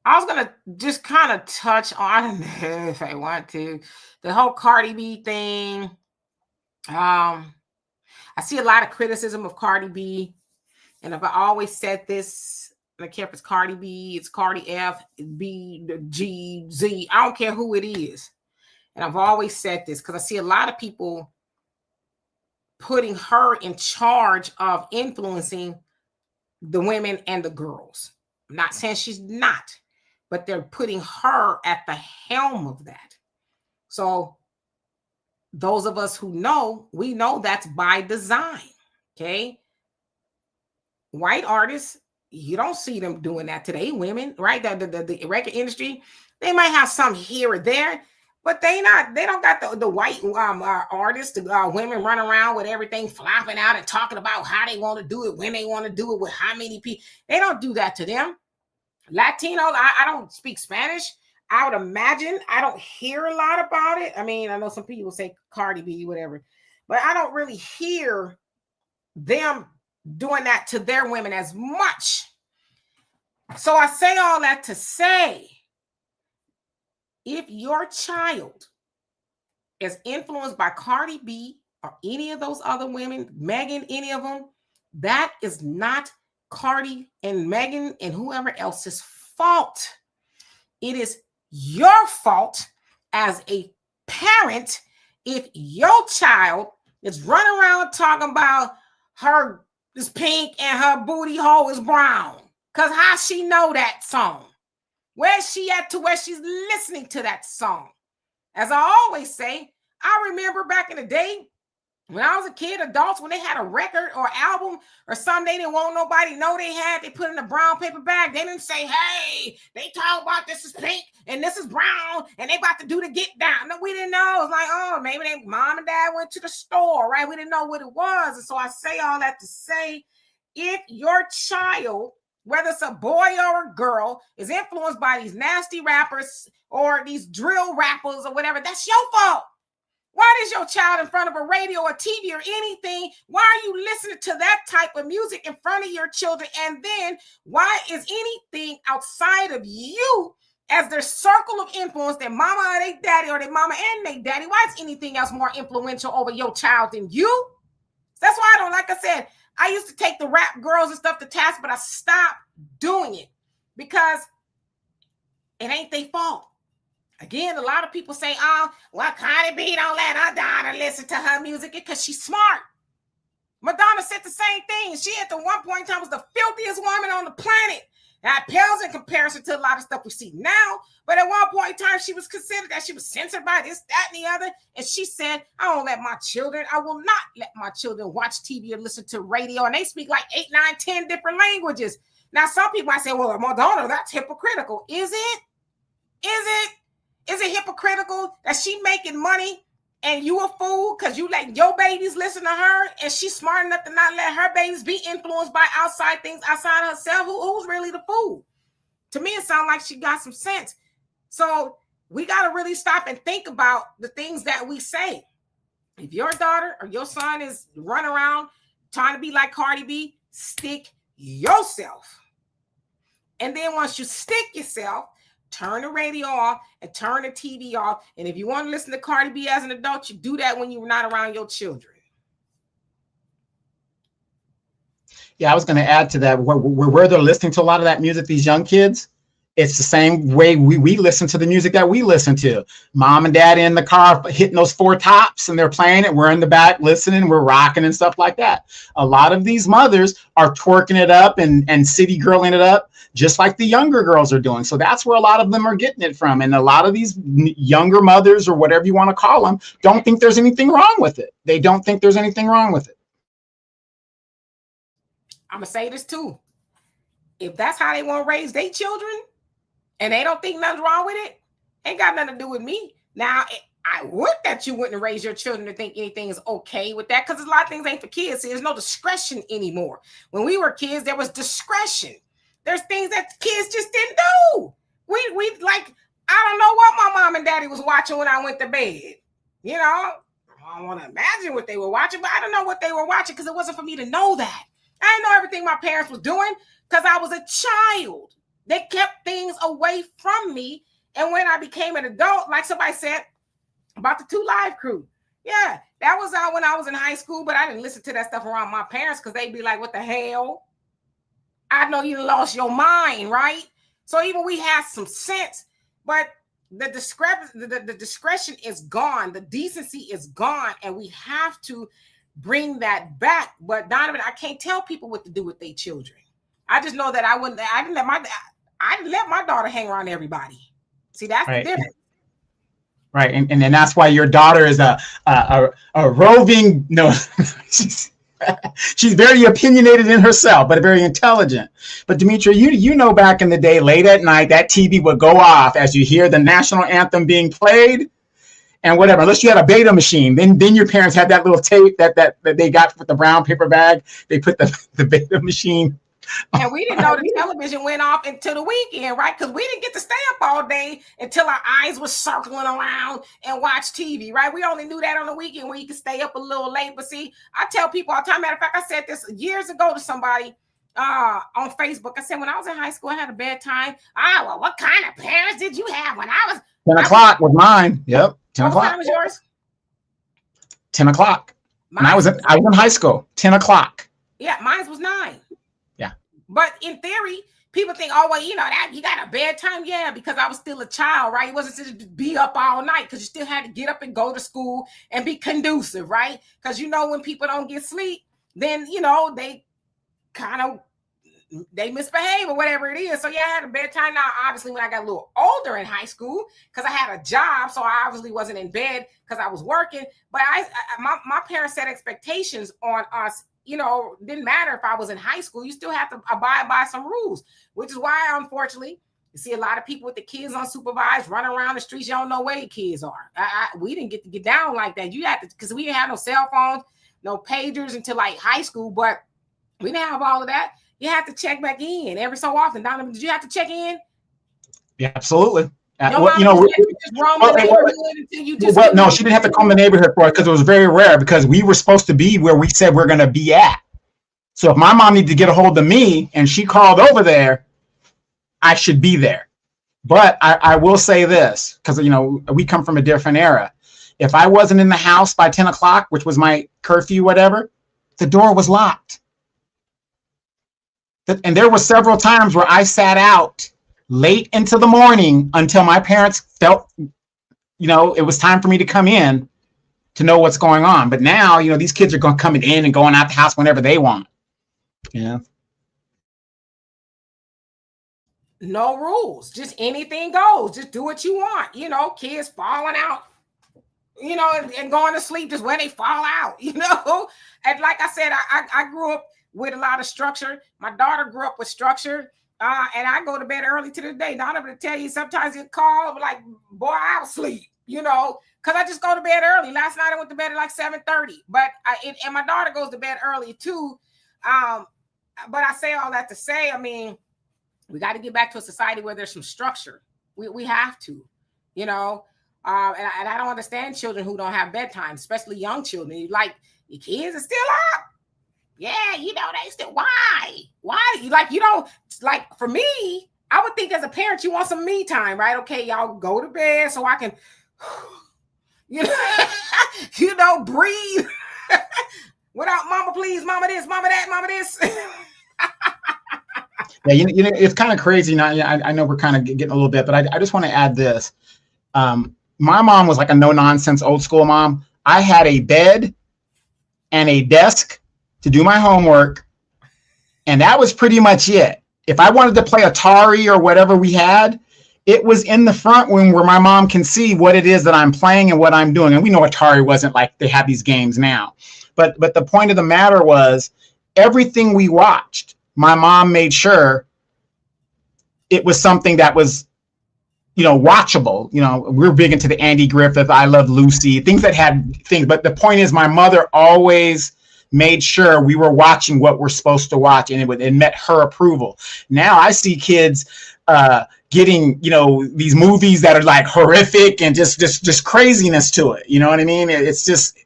[SPEAKER 1] was gonna just kind of touch on, I don't know if I want to, the whole Cardi B thing. I see a lot of criticism of Cardi B, and I've always said this. I don't care if it's Cardi B, it's Cardi F, B, G, Z. I don't care who it is. And I've always said this because I see a lot of people putting her in charge of influencing the women and the girls. I'm not saying she's not, but they're putting her at the helm of that. So those of us who know, we know that's by design. Okay. White artists, you don't see them doing that today. Women, right? The record industry, they might have some here or there, but they don't got the white artists, the women run around with everything flopping out and talking about how they want to do it, when they want to do it, with how many people. They don't do that to them. Latinos, I don't speak Spanish. I would imagine I don't hear a lot about it. I mean, I know some people say Cardi B, whatever, but I don't really hear them doing that to their women as much. So I say all that to say, if your child is influenced by Cardi B or any of those other women, Megan, any of them, that is not Cardi and Megan and whoever else's fault. It is your fault as a parent if your child is running around talking about her is pink and her booty hole is brown. Because how she know that song? Where's she at to where she's listening to that song? As I always say, I remember back in the day when I was a kid, adults, when they had a record or album or something they didn't want nobody to know they had, they put in a brown paper bag. They didn't say, hey, they talk about this is pink and this is brown and they about to do the get down. No, we didn't know. It was like, oh, maybe they mom and dad went to the store, right? We didn't know what it was. And so I say all that to say, if your child, whether it's a boy or a girl, is influenced by these nasty rappers or these drill rappers or whatever, that's your fault. Why is your child in front of a radio or TV or anything? Why are you listening to that type of music in front of your children? And then why is anything outside of you as their circle of influence, their mama or their daddy or their mama and their daddy, why is anything else more influential over your child than you? That's why I don't, like I said, I used to take the rap girls and stuff to task, but I stopped doing it because it ain't their fault. Again, a lot of people say, oh, well, Cardi B don't let her daughter listen to her music because she's smart. Madonna said the same thing. She at the one point in time was the filthiest woman on the planet. That pales in comparison to a lot of stuff we see now. But at one point in time, she was considered that she was censored by this, that, and the other. And she said, I don't let my children, I will not let my children watch TV or listen to radio. And they speak like 8, 9, 10 different languages. Now, some people might say, well, Madonna, that's hypocritical. Is it? Is it hypocritical that she making money and you a fool because you let your babies listen to her and she's smart enough to not let her babies be influenced by outside things outside herself? Who's really the fool? To me, it sounds like she got some sense. So we got to really stop and think about the things that we say. If your daughter or your son is running around trying to be like Cardi B, stick yourself. And then once you stick yourself, turn the radio off and turn the TV off. And if you want to listen to Cardi B as an adult, you do that when you're not around your children.
[SPEAKER 2] Yeah, I was going to add to that. Where they're listening to a lot of that music, these young kids, it's the same way we listen to the music that we listen to. Mom and dad in the car hitting those 4 tops and they're playing it. We're in the back listening, we're rocking and stuff like that. A lot of these mothers are twerking it up and city girling it up, just like the younger girls are doing. So that's where a lot of them are getting it from. And a lot of these younger mothers, or whatever you want to call them, don't think there's anything wrong with it. They don't think there's anything wrong with it.
[SPEAKER 1] I'm going to say this too. If that's how they want to raise their children and they don't think nothing's wrong with it, ain't got nothing to do with me. Now, I would that you wouldn't raise your children to think anything is okay with that, because a lot of things ain't for kids. See, there's no discretion anymore. When we were kids, there was discretion. There's things that kids just didn't do. We like, I don't know what my mom and daddy was watching when I went to bed. You know, I don't want to imagine what they were watching, but I don't know what they were watching because it wasn't for me to know that. I didn't know everything my parents was doing because I was a child. They kept things away from me. And when I became an adult, like somebody said about the 2 Live Crew, yeah, that was when I was in high school, but I didn't listen to that stuff around my parents because they'd be like, what the hell? I know you lost your mind, right? So even we had some sense, but the discretion is gone. The decency is gone, and we have to bring that back. But Donovan, I can't tell people what to do with their children. I just know that I didn't let my daughter hang around everybody. See, that's right. The difference.
[SPEAKER 2] Right, and that's why your daughter is a roving. No, she's very opinionated in herself, but very intelligent. But Demetria, you know, back in the day, late at night, that TV would go off as you hear the national anthem being played, and whatever. Unless you had a beta machine, then your parents had that little tape that they got with the brown paper bag. They put the beta machine.
[SPEAKER 1] And we didn't know the television went off until the weekend, right? Because we didn't get to stay up all day until our eyes were circling around and watch TV, right? We only knew that on the weekend where you could stay up a little late. But see, I tell people all the time, matter of fact, I said this years ago to somebody on Facebook. I said, when I was in high school, I had a bedtime. Well, what kind of parents did you have when I was?
[SPEAKER 2] 10 o'clock was mine. Yep, 10 o'clock. What time was
[SPEAKER 1] yours?
[SPEAKER 2] 10 o'clock. And I was in high school, 10 o'clock.
[SPEAKER 1] Yeah, mine was 9.
[SPEAKER 2] But
[SPEAKER 1] in theory, people think, oh, well, you know, that you got a bedtime. Yeah, because I was still a child, right? It wasn't to be up all night because you still had to get up and go to school and be conducive, right? Because, you know, when people don't get sleep, then, you know, they misbehave or whatever it is. So, yeah, I had a bedtime. Now, obviously, when I got a little older in high school, because I had a job, so I obviously wasn't in bed because I was working. But my parents set expectations on us. You know, didn't matter if I was in high school, you still have to abide by some rules, which is why, unfortunately, you see a lot of people with the kids unsupervised running around the streets. You don't know where your kids are. We didn't get to get down like that. You had to, because we didn't have no cell phones, no pagers until like high school, but we didn't have all of that. You have to check back in every so often. Donovan, did you have to check in?
[SPEAKER 2] Yeah, absolutely.
[SPEAKER 1] No,
[SPEAKER 2] she didn't have to comb the neighborhood for it because it was very rare because we were supposed to be where we said we're going to be at. So if my mom needed to get a hold of me and she called over there, I should be there. But I will say this, because, you know, we come from a different era. If I wasn't in the house by 10 o'clock, which was my curfew, whatever, the door was locked. And there were several times where I sat out late into the morning until my parents felt, you know, it was time for me to come in to know what's going on. But now, you know, these kids are coming in and going out the house whenever they want. Yeah.
[SPEAKER 1] No rules, just anything goes. Just do what you want. You know, kids falling out, you know, and going to sleep just when they fall out, you know. And like I said, I grew up with a lot of structure. My daughter grew up with structure. And I go to bed early to the day. Donovan to tell you, sometimes you call, like, boy, I'll sleep, you know, because I just go to bed early. Last night I went to bed at like 7:30, but and my daughter goes to bed early too. But I say all that to say, I mean, we got to get back to a society where there's some structure. We have to, you know, and I don't understand children who don't have bedtime, especially young children. Like, your kids are still up. Yeah, you know, they still, why? Like, you know, like for me, I would think as a parent, you want some me time, right? Okay, y'all go to bed so I can, you know, breathe without mama, please, mama this, mama that, mama this.
[SPEAKER 2] Yeah, you know, it's kind of crazy now. I know we're kind of getting a little bit, but I just want to add this. My mom was like a no-nonsense old school mom. I had a bed and a desk to do my homework, and that was pretty much it. If I wanted to play Atari or whatever we had, it was in the front room where my mom can see what it is that I'm playing and what I'm doing. And we know Atari wasn't like they have these games now. But the point of the matter was, everything we watched, my mom made sure it was something that was, you know, watchable. You know, we're big into the Andy Griffith, I Love Lucy, things that had things. But the point is, my mother always made sure we were watching what we're supposed to watch, and it met her approval. Now I see kids getting, these movies that are like horrific and just craziness to it. You know what I mean? It's just,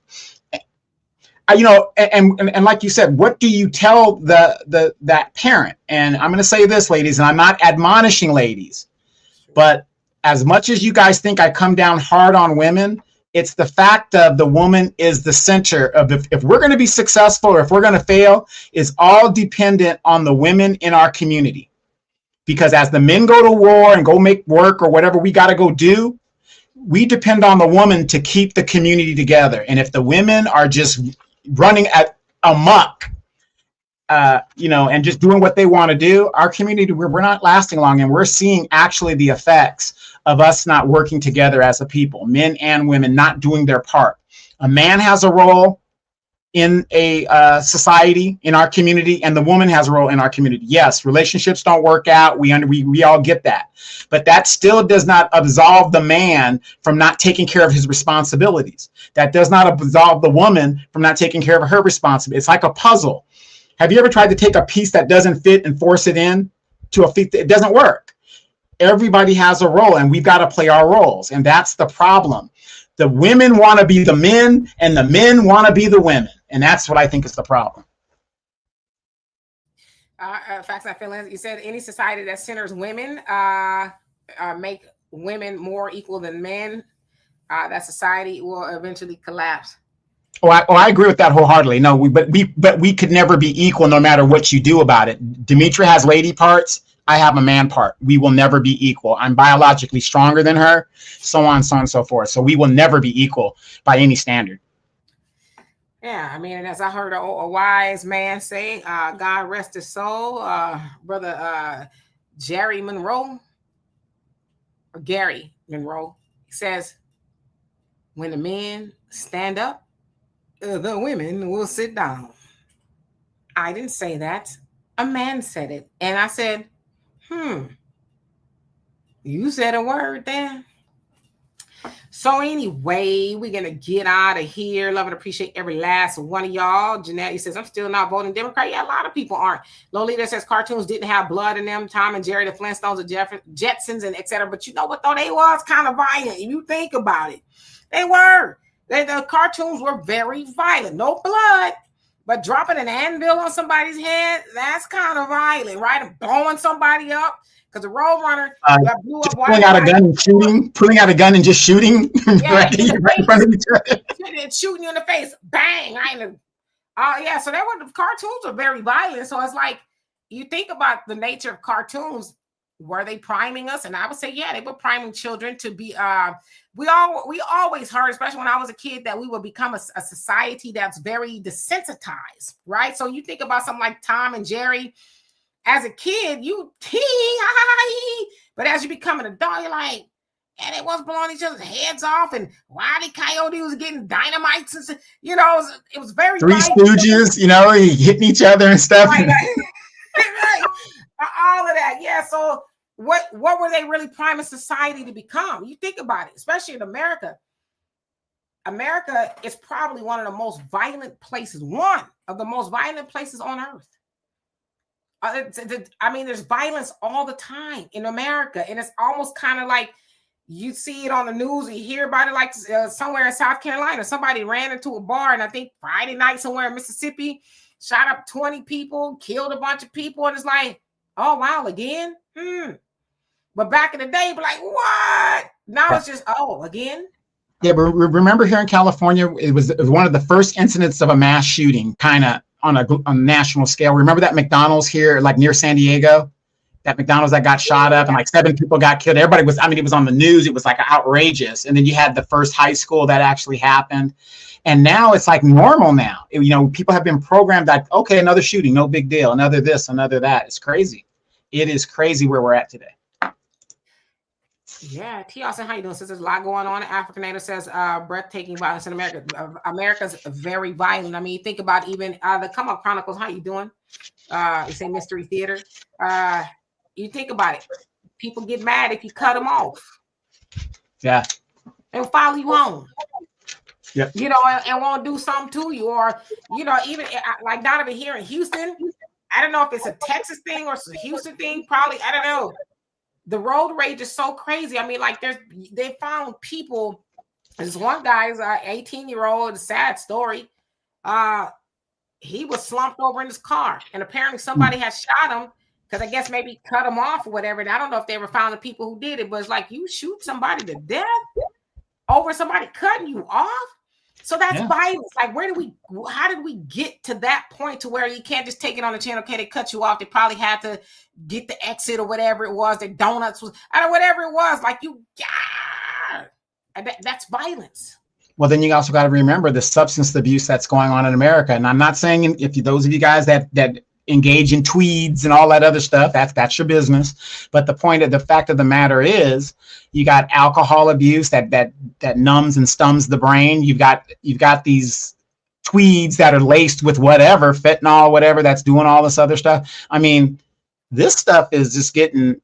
[SPEAKER 2] and like you said, what do you tell that parent? And I'm going to say this, ladies, and I'm not admonishing ladies, but as much as you guys think I come down hard on women, it's the fact of the woman is the center of, if we're going to be successful or if we're going to fail, is all dependent on the women in our community. Because as the men go to war and go make work or whatever we got to go do, we depend on the woman to keep the community together. And if the women are just running at amok, and just doing what they want to do, our community, we're not lasting long. And we're seeing actually the effects of us not working together as a people, men and women not doing their part. A man has a role in a society, in our community, and the woman has a role in our community. Yes, relationships don't work out. We all get that. But that still does not absolve the man from not taking care of his responsibilities. That does not absolve the woman from not taking care of her responsibility. It's like a puzzle. Have you ever tried to take a piece that doesn't fit and force it in to a fit? It doesn't work. Everybody has a role, and we've got to play our roles. And that's the problem. The women want to be the men, and the men want to be the women. And that's what I think is the problem.
[SPEAKER 1] Facts and feelings. You said any society that centers women make women more equal than men, that society will eventually collapse.
[SPEAKER 2] I agree with that wholeheartedly. No, but we could never be equal no matter what you do about it. Demetra has lady parts. I have a man part. We will never be equal. I'm biologically stronger than her, so on and so forth. So we will never be equal by any standard.
[SPEAKER 1] Yeah, I mean, and as I heard a wise man say, God rest his soul, brother Gary Monroe, he says, when the men stand up, the women will sit down. I didn't say that. A man said it. And I said, you said a word there. So anyway, we're going to get out of here. Love and appreciate every last one of y'all. Jeanette says, I'm still not voting Democrat. Yeah, a lot of people aren't. Lolita says cartoons didn't have blood in them. Tom and Jerry, the Flintstones, the Jetsons, and etc. But you know what, though? They was kind of violent. If you think about it, they were. The cartoons were very violent. No blood, but dropping an anvil on somebody's head, that's kind of violent, right? And blowing somebody up. Because the Roadrunner blew up
[SPEAKER 2] pulling out a gun and just shooting
[SPEAKER 1] right in front of each other. Shooting you in the face. Bang. So the cartoons are very violent. So it's like, you think about the nature of cartoons. Were they priming us? And I would say, yeah, they were priming children to be, we always heard, especially when I was a kid, that we would become a society that's very desensitized, right? So you think about something like Tom and Jerry. As a kid, but as you become an adult, you're like, and it was blowing each other's heads off, and Wile E. Coyote was getting dynamites, and it was very
[SPEAKER 2] Three Stooges, hitting each other and stuff.
[SPEAKER 1] Right. All of that, yeah. So what were they really priming society to become? You think about it, especially in America. America is probably one of the most violent places on earth. There's violence all the time in America, and it's almost kind of like you see it on the news, you hear about it, like somewhere in South Carolina, somebody ran into a bar, and I think Friday night somewhere in Mississippi, shot up 20 people, killed a bunch of people, and it's like, oh wow, again? But back in the day, be like, what? Now it's just, again?
[SPEAKER 2] Yeah, but remember here in California, it was one of the first incidents of a mass shooting, kind of on a national scale. Remember that McDonald's here, like near San Diego? That McDonald's that got shot up and like 7 people got killed. Everybody was, it was on the news. It was like outrageous. And then you had the first high school that actually happened. And now it's like normal now. People have been programmed that, okay, another shooting, no big deal. Another this, another that. It's crazy. It is crazy where we're at today.
[SPEAKER 1] Yeah, T. Austin, how you doing? Since there's a lot going on. African Native says breathtaking violence in America. America's very violent. I mean, think about even the Come Up Chronicles. How you doing? You say Mystery Theater. You think about it. People get mad if you cut them off.
[SPEAKER 2] Yeah.
[SPEAKER 1] And follow you home.
[SPEAKER 2] Yep.
[SPEAKER 1] And won't do something to you, or even like Donovan here in Houston. I don't know if it's a Texas thing or it's a Houston thing. Probably, I don't know. the road rage is so crazy. I mean, like they found people. There's one guy's 18-year-old, sad story. He was slumped over in his car, and apparently somebody had shot him because I guess maybe cut him off or whatever. And I don't know if they ever found the people who did it, but it's like you shoot somebody to death over somebody cutting you off. So that's violence. Like, how did we get to that point to where you can't just take it on the channel? Okay, they cut you off. They probably had to get the exit or whatever it was. The donuts was, I don't know, whatever it was. Like that's violence.
[SPEAKER 2] Well, then you also got to remember the substance abuse that's going on in America. And I'm not saying if those of you guys that engage in tweeds and all that other stuff, that's your business. But the fact of the matter is, you got alcohol abuse that numbs and stumbs the brain. You've got these tweeds that are laced with whatever fentanyl, whatever that's doing all this other stuff. I mean, this stuff is just getting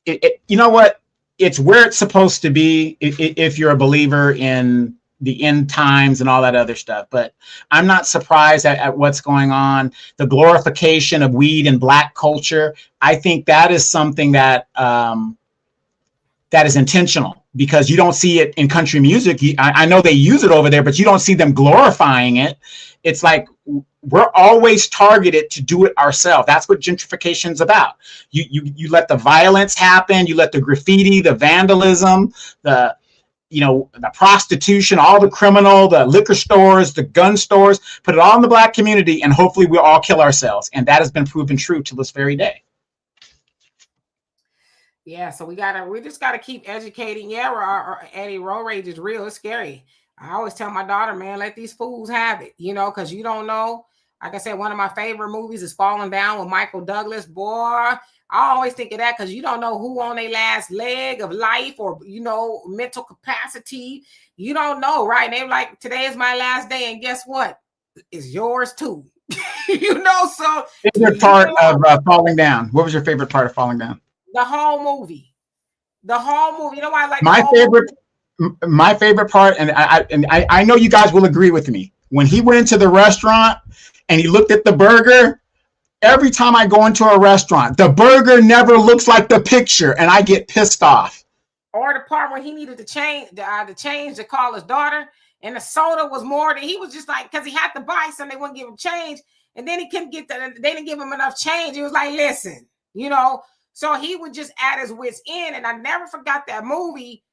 [SPEAKER 2] it. You know what? It's where it's supposed to be if you're a believer in the end times and all that other stuff. But I'm not surprised at what's going on. The glorification of weed and black culture. I think that is something that is intentional, because you don't see it in country music. I know they use it over there, but you don't see them glorifying it. It's like we're always targeted to do it ourselves. That's what gentrification is about. You let the violence happen. You let the graffiti, the vandalism, the prostitution, all the criminal, the liquor stores, the gun stores, put it all in the black community, and hopefully we'll all kill ourselves. And that has been proven true to this very day.
[SPEAKER 1] Yeah, so we just gotta keep educating. Yeah, our road rage is real. It's scary. I always tell my daughter, man, let these fools have it, because you don't know. Like I said, one of my favorite movies is Falling Down with Michael Douglas. Boy, I always think of that because you don't know who on their last leg of life or, mental capacity. You don't know, right? And they're like, today is my last day. And guess what? It's yours too. So.
[SPEAKER 2] Favorite part of Falling Down. What was your favorite part of Falling Down?
[SPEAKER 1] The whole movie. You know why I like
[SPEAKER 2] my favorite part, and I know you guys will agree with me. When he went into the restaurant and he looked at the burger, every time I go into a restaurant, the burger never looks like the picture, and I get pissed off.
[SPEAKER 1] Or the part when he needed to change to call his daughter, and the soda was more than he was just like, because he had to buy something, they wouldn't give him change, and then he couldn't they didn't give him enough change. He was like, listen, so he would just add his wits in, and I never forgot that movie,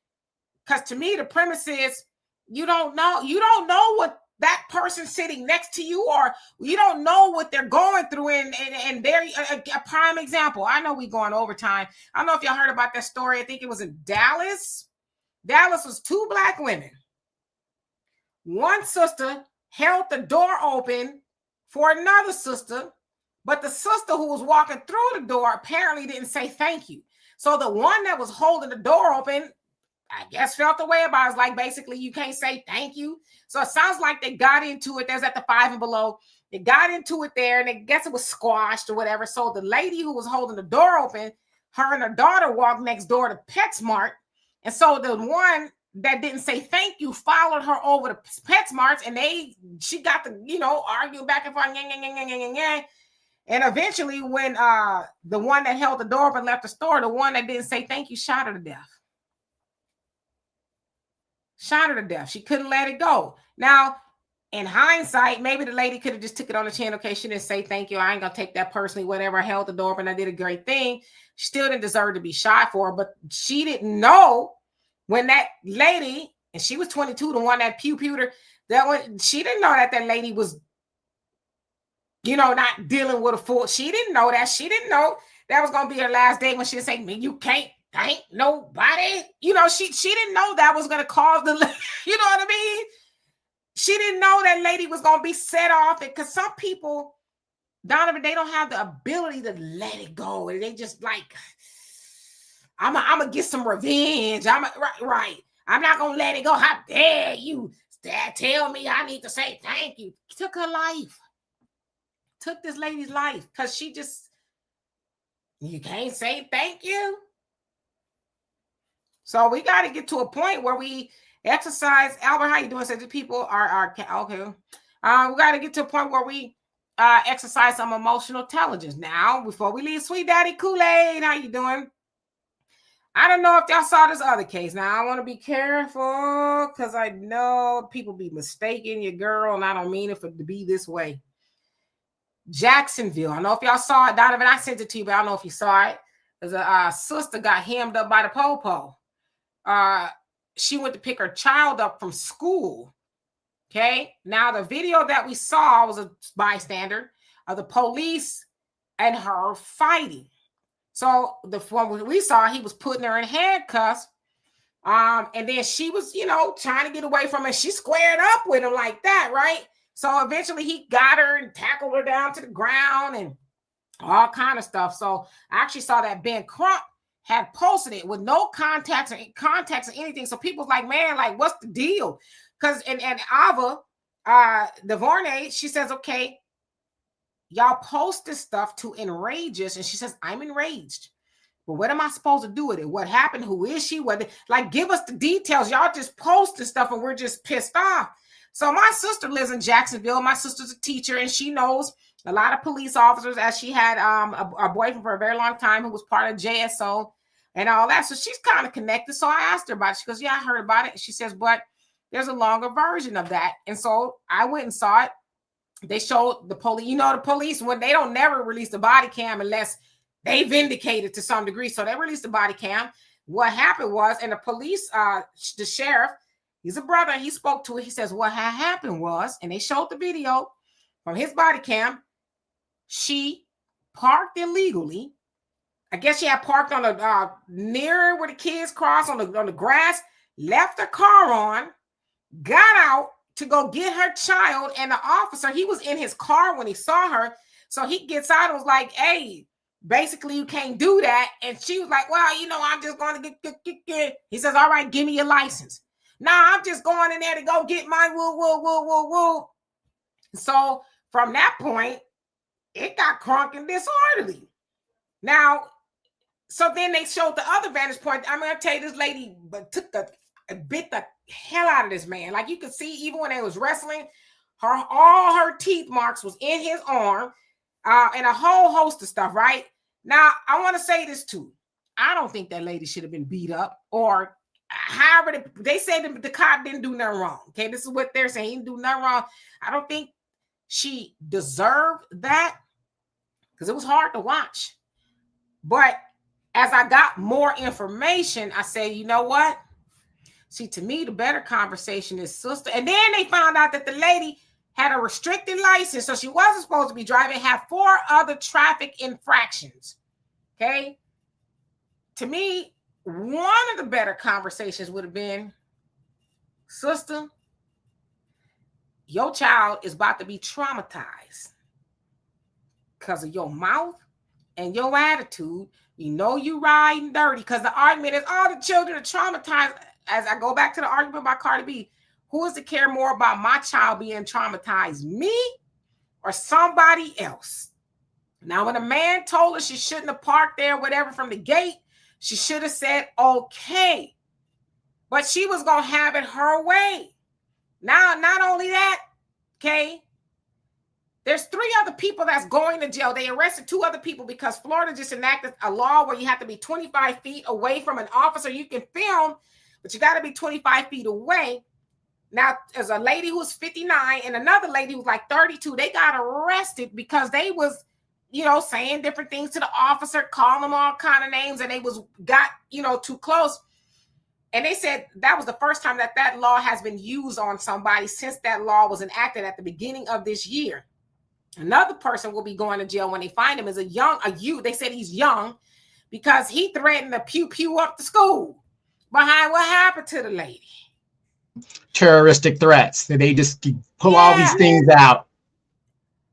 [SPEAKER 1] because to me the premise is you don't know what that person sitting next to you, or you don't know what they're going through, and they're a prime example. I know we going overtime. I don't know if y'all heard about that story. I think it was in Dallas. Dallas was two black women. One sister held the door open for another sister, but the sister who was walking through the door apparently didn't say thank you. So the one that was holding the door open, I guess, felt the way about it. It's like, basically, you can't say thank you. So it sounds like they got into it. There's at the 5 and below. They got into it there, and I guess it was squashed or whatever. So the lady who was holding the door open, her and her daughter walked next door to PetSmart. And so the one that didn't say thank you followed her over to PetSmart, and she got to, argue back and forth. And eventually, when the one that held the door open left the store, the one that didn't say thank you shot her to death. She couldn't let it go. Now, in hindsight, maybe the lady could have just took it on the chin. Okay, she didn't say thank you. I ain't gonna take that personally. Whatever. I held the door open. I did a great thing. She still didn't deserve to be shot for, but she didn't know when that lady, and she was 22, the one that pewed her, she didn't know that lady was, not dealing with a fool. She didn't know that. She didn't know that was gonna be her last day when she said, "Man, you can't thank nobody." She didn't know that was going to cause the, you know what I mean? She didn't know that lady was going to be set off. Because some people, Donovan, they don't have the ability to let it go. And they just like, I'm going to get some revenge. Right. I'm not going to let it go. How dare you tell me I need to say thank you? Took her life. Took this lady's life. Because you can't say thank you. So we got to get to a point where we exercise. Albert, how you doing? Says people are okay. We got to get to a point where we exercise some emotional intelligence. Now, before we leave, Sweet Daddy Kool-Aid, how you doing? I don't know if y'all saw this other case. Now, I want to be careful because I know people be mistaking your girl, and I don't mean it to be this way. Jacksonville. I don't know if y'all saw it. Donovan, I sent it to you, but I don't know if you saw it. There's a sister got hemmed up by the po-po. She went to pick her child up from school. Okay. Now, the video that we saw was a bystander of the police and her fighting. So the one we saw, he was putting her in handcuffs. And then she was, trying to get away from him. She squared up with him like that, right? So eventually he got her and tackled her down to the ground and all kind of stuff. So I actually saw that Ben Crump had posted it with no contacts or anything. So people's like, man, like, what's the deal? Because and Ava DuVernay, she says, okay, y'all post this stuff to enrage us. And she says, I'm enraged. But what am I supposed to do with it? What happened? Who is she? Like, give us the details. Y'all just posting stuff and we're just pissed off. So my sister lives in Jacksonville. My sister's a teacher and she knows a lot of police officers, as she had a boyfriend for a very long time who was part of JSO and all that. So she's kind of connected. So I asked her about it. She goes, yeah, I heard about it. She says, but there's a longer version of that. And so I went and saw it. They showed the police, the police, when they don't never release the body cam unless they vindicated to some degree. So they released the body cam. What happened was, and the police, the sheriff, he's a brother, he spoke to it. He says, what had happened was, and they showed the video from his body cam, she parked illegally. I guess she had parked on the near where the kids cross on the grass, left her car on, got out to go get her child, and the officer, he was in his car when he saw her. So he gets out and was like, hey, basically, you can't do that. And she was like, well, I'm just going to get. He says, all right, give me your license. Nah, I'm just going in there to go get my woo. So from that point, it got crunk and disorderly. Now, so then they showed the other vantage point. I'm going to tell you, this lady bit the hell out of this man. Like, you could see, even when they was wrestling, all her teeth marks was in his arm. And a whole host of stuff, right? Now, I want to say this too. I don't think that lady should have been beat up, or however they say the cop didn't do nothing wrong. Okay, this is what they're saying. He didn't do nothing wrong. I don't think she deserved that because it was hard to watch. But as I got more information, I say, you know what? See, to me, the better conversation is sister. And then they found out that the lady had a restricted license, so she wasn't supposed to be driving, had 4 other traffic infractions. Okay? To me, one of the better conversations would have been, sister, your child is about to be traumatized because of your mouth and your attitude. You riding dirty, because the argument is all the children are traumatized. As I go back to the argument by Cardi B, who is to care more about my child being traumatized, me or somebody else? Now, when a man told her she shouldn't have parked there, whatever, from the gate, she should have said, okay. But she was going to have it her way. Now, not only that, okay, there's 3 other people that's going to jail. They arrested 2 other people because Florida just enacted a law where you have to be 25 feet away from an officer. You can film, but you got to be 25 feet away. Now, there's a lady who's 59 and another lady who's like 32. They got arrested because they was, saying different things to the officer, calling them all kind of names, and they got too close. And they said that was the first time that law has been used on somebody since that law was enacted at the beginning of this year. Another person will be going to jail when they find him is a youth. They said he's young because he threatened to pew up the school behind what happened to the lady.
[SPEAKER 2] Terroristic threats. They just pull all these things out.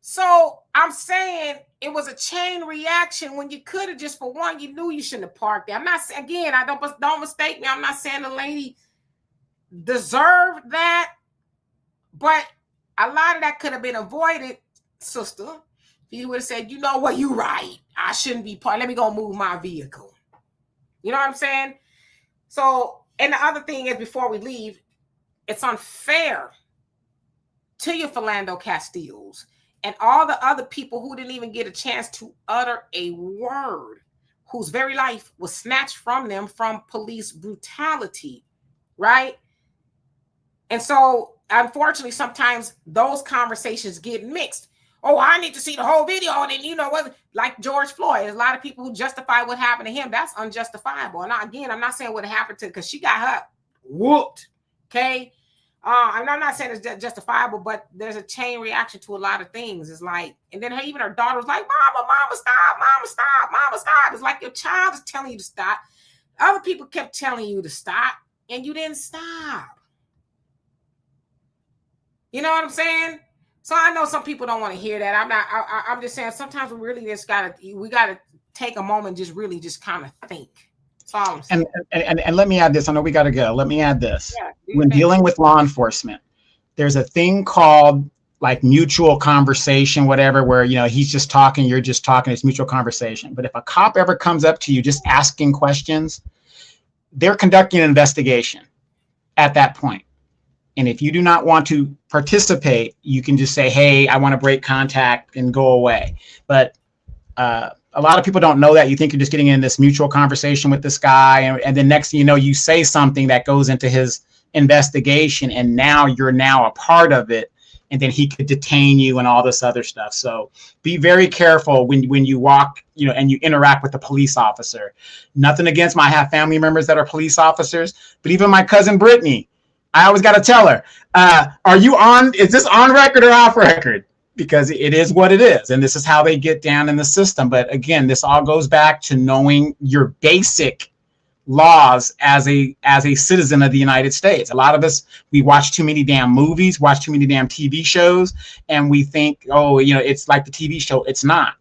[SPEAKER 1] So I'm saying it was a chain reaction when you could have just, for one, you knew you shouldn't have parked there. I'm not, again, don't mistake me. I'm not saying the lady deserved that, but a lot of that could have been avoided, sister. If you would have said, you know what, you're right. I shouldn't be parked. Let me go move my vehicle. You know what I'm saying? So, and the other thing is, before we leave, it's unfair to your Philando Castiles and all the other people who didn't even get a chance to utter a word whose very life was snatched from them from police brutality, right? And so, unfortunately, sometimes those conversations get mixed. Oh, I need to see the whole video. And then, you know what, like George Floyd, there's a lot of people who justify what happened to him. That's unjustifiable. And again, I'm not saying what happened to, because she got her whooped. Okay. I'm not saying it's justifiable, but there's a chain reaction to a lot of things. It's like, and then even her daughter was like, Mama, stop, Mama, stop, Mama, stop. It's like your child is telling you to stop. Other people kept telling you to stop, and you didn't stop. You know what I'm saying? So I know some people don't want to hear that. I'm just saying sometimes we really just gotta take a moment, just really just kind of think. That's all I'm saying.
[SPEAKER 2] And let me add this. I know we gotta go. Let me add this. Yeah, when dealing with law enforcement, there's a thing called like mutual conversation, whatever, where, you know, he's just talking, you're just talking, it's mutual conversation. But if a cop ever comes up to you just asking questions, they're conducting an investigation at that point. And if you do not want to participate, you can just say, hey, I want to break contact and go away. But a lot of people don't know that. You think you're just getting in this mutual conversation with this guy. And then next thing you know, you say something that goes into his investigation. And now you're a part of it. And then he could detain you and all this other stuff. So be very careful when you walk, you know, and you interact with a police officer. Nothing against I have family members that are police officers, but even my cousin Brittany, I always got to tell her, is this on record or off record? Because it is what it is. And this is how they get down in the system. But again, this all goes back to knowing your basic laws as a citizen of the United States. A lot of us, we watch too many damn movies, watch too many damn TV shows, and we think, oh, you know, it's like the TV show. It's not.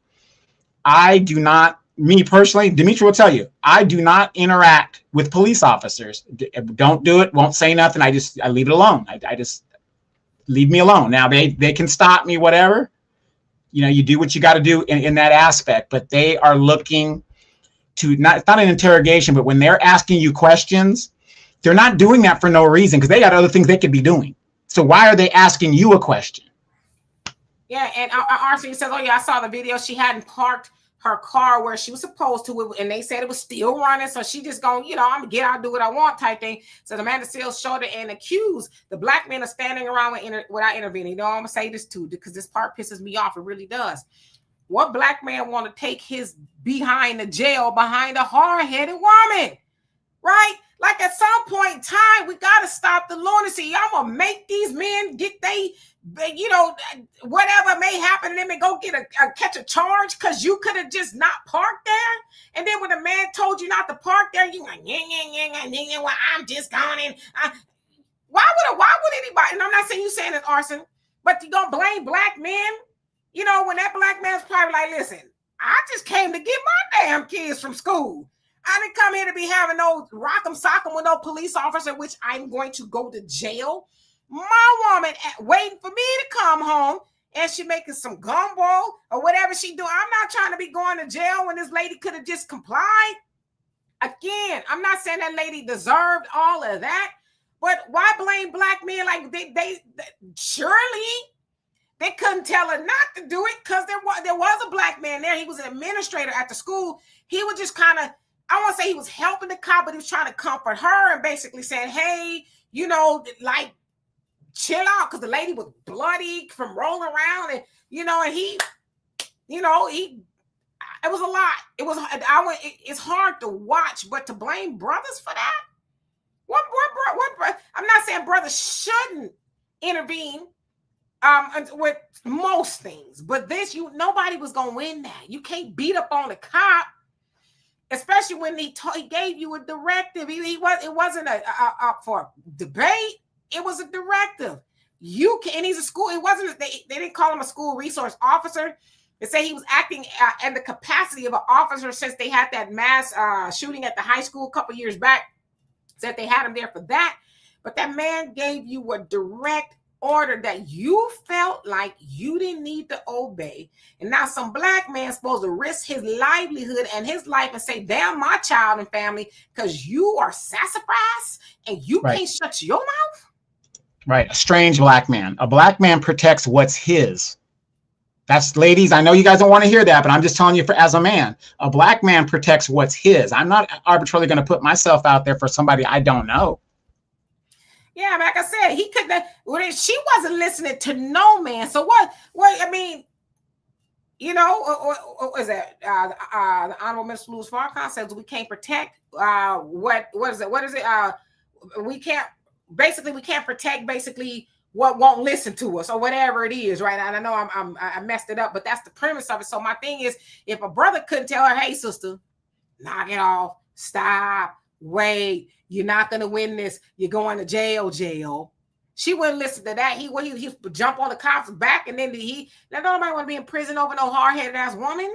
[SPEAKER 2] I do not, me personally, Dimitri will tell you, I do not interact with police officers. Don't do it. Won't say nothing. I leave it alone. I just leave me alone. Now they can stop me, whatever. You know, you do what you got to do in that aspect, but they are looking to it's not an interrogation, but when they're asking you questions, they're not doing that for no reason, because they got other things they could be doing. So why are they asking you a question?
[SPEAKER 1] Yeah. And RC says, oh yeah, I saw the video. She hadn't parked her car where she was supposed to, and they said it was still running. So she just going, you know, I'm gonna get out, do what I want type thing. So Amanda Seales showed it and accused the black men of standing around without intervening. You know, I'm gonna say this too, because this part pisses me off. It really does. What black man want to take his behind the jail behind a hard-headed woman? Right? Like at some point in time, we got to stop the lunacy. Y'all gonna make these men get you know, whatever may happen to them and go get catch a charge because you could have just not parked there. And then when the man told you not to park there, you like, well, I'm just going in. Why would anybody, and I'm not saying you saying it's arson, but you don't blame black men. You know, when that black man's probably like, listen, I just came to get my damn kids from school. I didn't come here to be having no rock'em sock'em with no police officer, which I'm going to go to jail. My woman waiting for me to come home, and she making some gumbo or whatever she do. I'm not trying to be going to jail when this lady could have just complied. Again, I'm not saying that lady deserved all of that, but why blame black men? Like they surely they couldn't tell her not to do it because there was a black man there. He was an administrator at the school. He was just kind of, I won't say he was helping the cop, but he was trying to comfort her and basically saying, hey, you know, like, chill out, because the lady was bloody from rolling around, and you know, and he, you know, it was a lot. It's hard to watch, but to blame brothers for that, what I'm not saying brothers shouldn't intervene with most things, but this, nobody was gonna win that. You can't beat up on a cop, especially when he gave you a directive. It wasn't for debate. It was a directive. You can, and he's a school. It wasn't. They didn't call him a school resource officer. They say he was acting in the capacity of an officer since they had that mass shooting at the high school a couple years back. Said they had him there for that. But that man gave you a direct order that you felt like you didn't need to obey. And now some black man supposed to risk his livelihood and his life and say, damn my child and family, because you are sassafras and you can't shut your mouth.
[SPEAKER 2] Right. A strange black man. A black man protects what's his. That's, ladies, I know you guys don't want to hear that, but I'm just telling you, as a man, a black man protects what's his. I'm not arbitrarily going to put myself out there for somebody I don't know.
[SPEAKER 1] Yeah, like I said, he couldn't. She wasn't listening to no man. So what? I mean, you know, what is that? The Honorable Minister Louis Farrakhan says we can't protect. What is it? What is it? We can't. Basically, we can't protect. Basically, what won't listen to us or whatever it is, right? And I know I messed it up, but that's the premise of it. So my thing is, if a brother couldn't tell her, "Hey, sister, knock it off, stop, wait, you're not gonna win this, you're going to jail," she wouldn't listen to that. He jump on the cops' back, and then nobody want to be in prison over no hard-headed ass woman.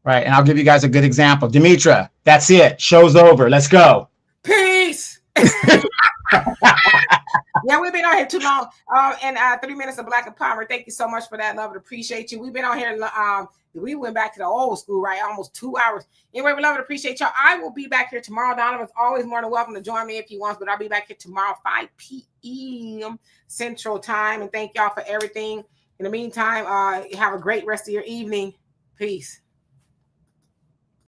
[SPEAKER 2] Right, and I'll give you guys a good example. Demetra, that's it. Show's over. Let's go.
[SPEAKER 1] Peace. Yeah, we've been on here too long. And 3 minutes of Black Empowerment. Thank you so much for that, love. Appreciate you. We've been on here. We went back to the old school, right? Almost 2 hours. Anyway, we love it. Appreciate y'all. I will be back here tomorrow. Donovan's always more than welcome to join me if he wants, but I'll be back here tomorrow, 5 p.m. Central Time. And thank y'all for everything. In the meantime, have a great rest of your evening. Peace.